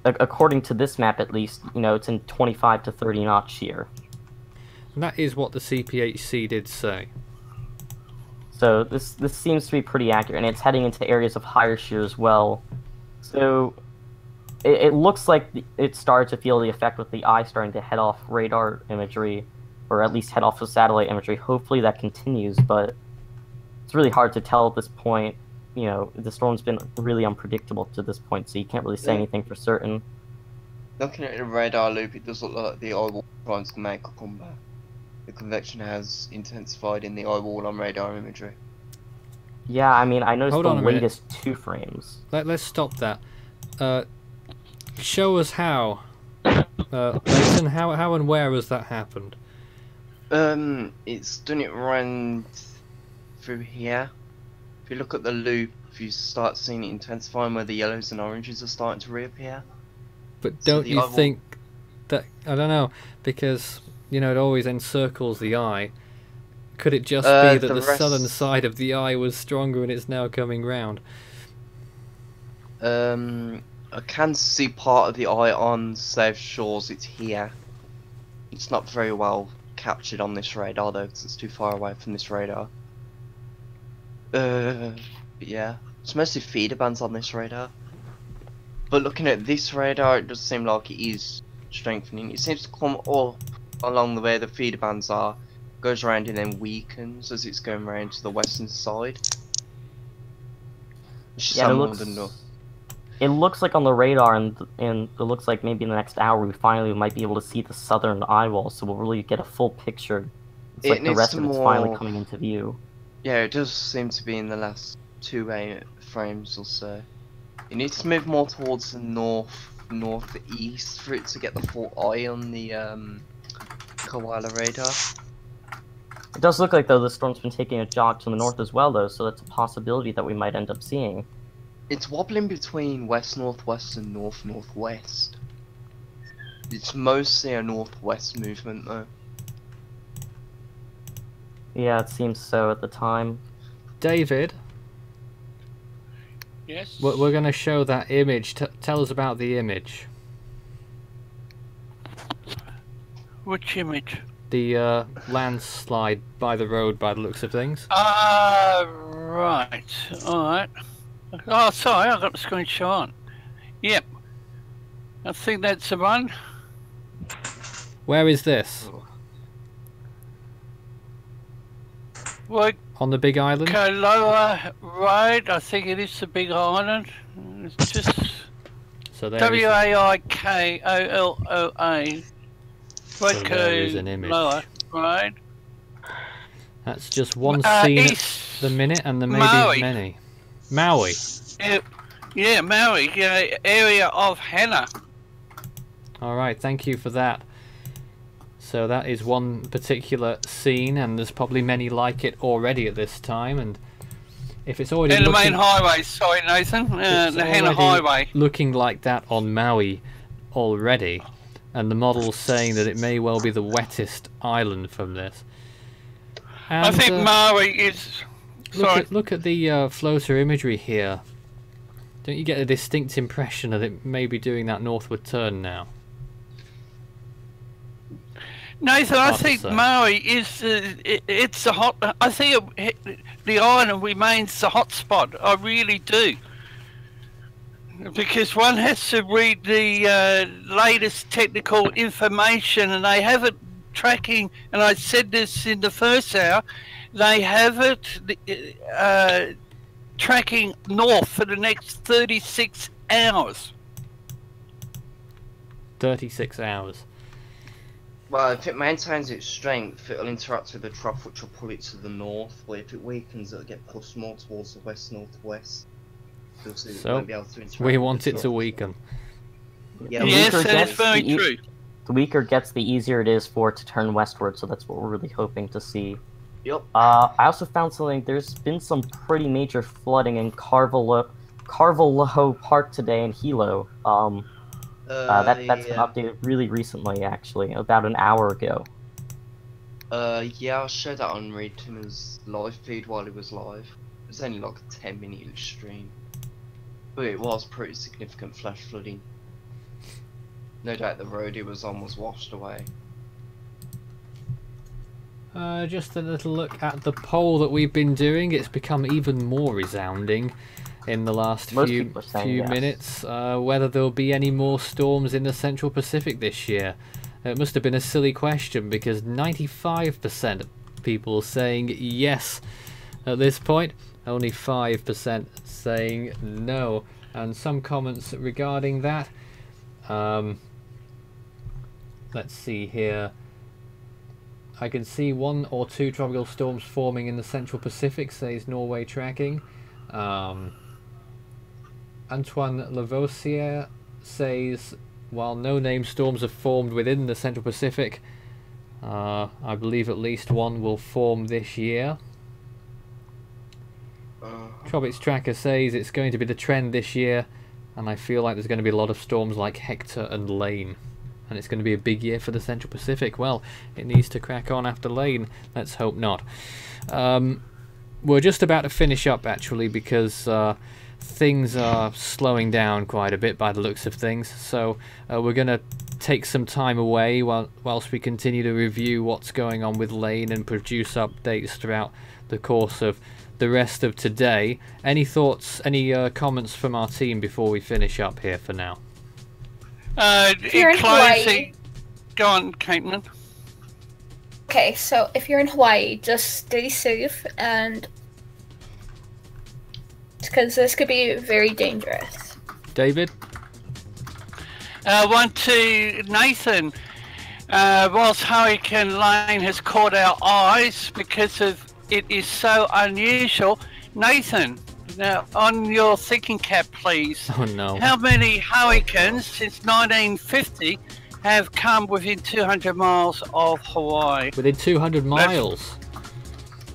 According to this map, at least, you know, it's in 25 to 30 knot shear. And that is what the CPHC did say. So this seems to be pretty accurate, and it's heading into areas of higher shear as well. So it looks like it started to feel the effect with the eye starting to head off radar imagery, or at least head off of satellite imagery. Hopefully that continues, but it's really hard to tell at this point. You know, the storm's been really unpredictable to this point, so you can't really say anything for certain. Looking at the radar loop, it does look like the eye wall trying to make a comeback. The convection has intensified in the eye wall on radar imagery. Yeah, I mean, I noticed Hold the on a minute. latest 2 frames. Let's stop that. Show us how. Leighton, how and where has that happened? It's done it around through here. If you look at the loop, you start seeing it intensifying where the yellows and oranges are starting to reappear. But So don't the you eye wall- think that, I don't know, because, you know, it always encircles the eye. Could it just be that the southern side of the eye was stronger and it's now coming round? I can see part of the eye on South Shores. It's here. It's not very well captured on this radar though, because it's too far away from this radar. But yeah, it's mostly feeder bands on this radar. But looking at this radar, it does seem like it is strengthening. It seems to come up along the way the feeder bands are, goes around and then weakens as it's going around to the western side. It's just Yeah, it looks like on the radar, and it looks like maybe in the next hour we finally might be able to see the southern eye wall, so we'll really get a full picture. It's like the rest of it's finally coming into view. Yeah, it does seem to be in the last 2 frames or so. It needs to move more towards the northeast for it to get the full eye on the koala radar. It does look like, though, the storm's been taking a jog to the north as well, though, so that's a possibility that we might end up seeing. It's wobbling between west-northwest and north-northwest. It's mostly a northwest movement, though. Yeah, it seems so at the time. David? Yes? We're going to show that image. Tell us about the image. Which image? The landslide by the road, by the looks of things. Right. Alright. Oh, sorry, I got the screen show on. Yep. I think that's the one. Where is this? Well, On the big island? Lower Road, I think it is the big island. It's just So there is, Waikooloa. so there is an image. Lower Road. That's just one scene East at the minute, and there may Maui. be many. Maui. Yeah, Maui, area of Hannah. Alright, thank you for that. So that is one particular scene, and there's probably many like it already at this time, and if it's already And the looking, main highway, sorry Nathan, it's the Hannah already Highway. looking like that on Maui already, and the model's saying that it may well be the wettest island from this. And, I think Maui is... Sorry. look at the floater imagery here. Don't you get a distinct impression that it may be doing that northward turn now? Nathan, I Hard to think say. Maui is it's the hot. I think the island remains the hot spot. I really do. Because one has to read the latest technical information, and they have it tracking, and I said this in the first hour, they have it tracking north for the next 36 hours. 36 hours. Well, if it maintains its strength, it'll interact with the trough, which will pull it to the north. But if it weakens, it'll get pushed more towards the west-northwest. So, we want it to weaken. Yeah, yes, that is very true. The weaker it gets, the easier it is for it to turn westward, so that's what we're really hoping to see. Yep. I also found something. There's been some pretty major flooding in Carvalho Park today in Hilo. That's been updated really recently, actually, about an hour ago. Yeah, I'll show that on Readtuner's live feed while it was live. It was only like a 10-minute stream. But it was pretty significant flash flooding. No doubt the road it was on was washed away. Just a little look at the poll that we've been doing. It's become even more resounding in the last few minutes. Whether there'll be any more storms in the Central Pacific this year. It must have been a silly question because 95% of people saying yes at this point. Only 5% saying no. And some comments regarding that. Let's see here. I can see 1 or 2 tropical storms forming in the Central Pacific, says Norway Tracking. Antoine Lavoisier says, while no named storms have formed within the Central Pacific, I believe at least one will form this year. Tropics Tracker says it's going to be the trend this year, and I feel like there's going to be a lot of storms like Hector and Lane. And it's going to be a big year for the Central Pacific. Well, it needs to crack on after Lane. Let's hope not. We're just about to finish up, actually, because things are slowing down quite a bit by the looks of things. So we're going to take some time away whilst we continue to review what's going on with Lane and produce updates throughout the course of the rest of today. Any thoughts, any comments from our team before we finish up here for now? You're in Hawaii. Go on, Caitlin. Okay, so if you're in Hawaii, just stay safe, and because this could be very dangerous. David? One to Nathan. Whilst Hurricane Lane has caught our eyes because of it is so unusual, Nathan, now on your thinking cap, please. Oh no. How many hurricanes since 1950 have come within 200 miles of Hawaii? Within 200 miles?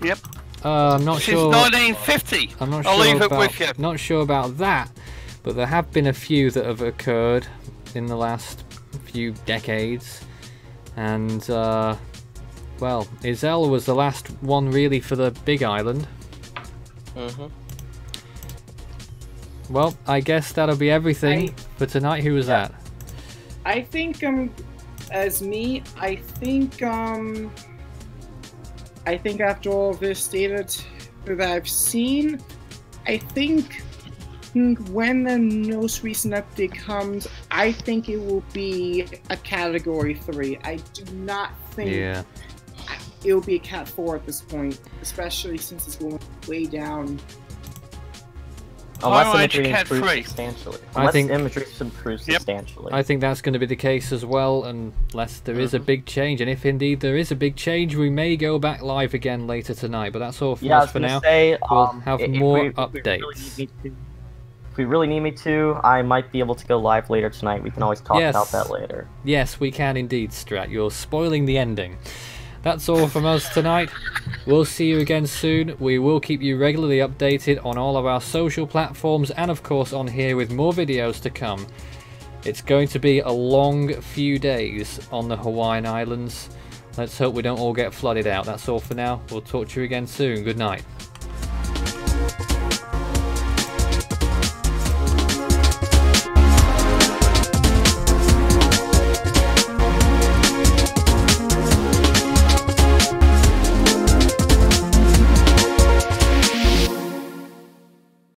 Yep. I'm not sure. Since 1950. I'm not I'll sure leave about, it with you. Not sure about that, but there have been a few that have occurred in the last few decades, and well, Iselle was the last one really for the Big Island. Well, I guess that'll be everything for tonight. Who was that? I think as me, I think after all this data that I've seen, I think when the most recent update comes, I think it will be a Category 3. I do not think it will be a Cat 4 at this point, especially since it's going way down. Unless imagery improves substantially. Unless imagery improves substantially. I think that's going to be the case as well, unless there is a big change. And if indeed there is a big change, we may go back live again later tonight. But that's all from us for now. We'll have more updates. If we really need me to, I might be able to go live later tonight. We can always talk about that later. Yes, we can indeed, Strat. You're spoiling the ending. That's all from us tonight. We'll see you again soon. We will keep you regularly updated on all of our social platforms and of course on here with more videos to come. It's going to be a long few days on the Hawaiian Islands. Let's hope we don't all get flooded out. That's all for now. We'll talk to you again soon. Good night.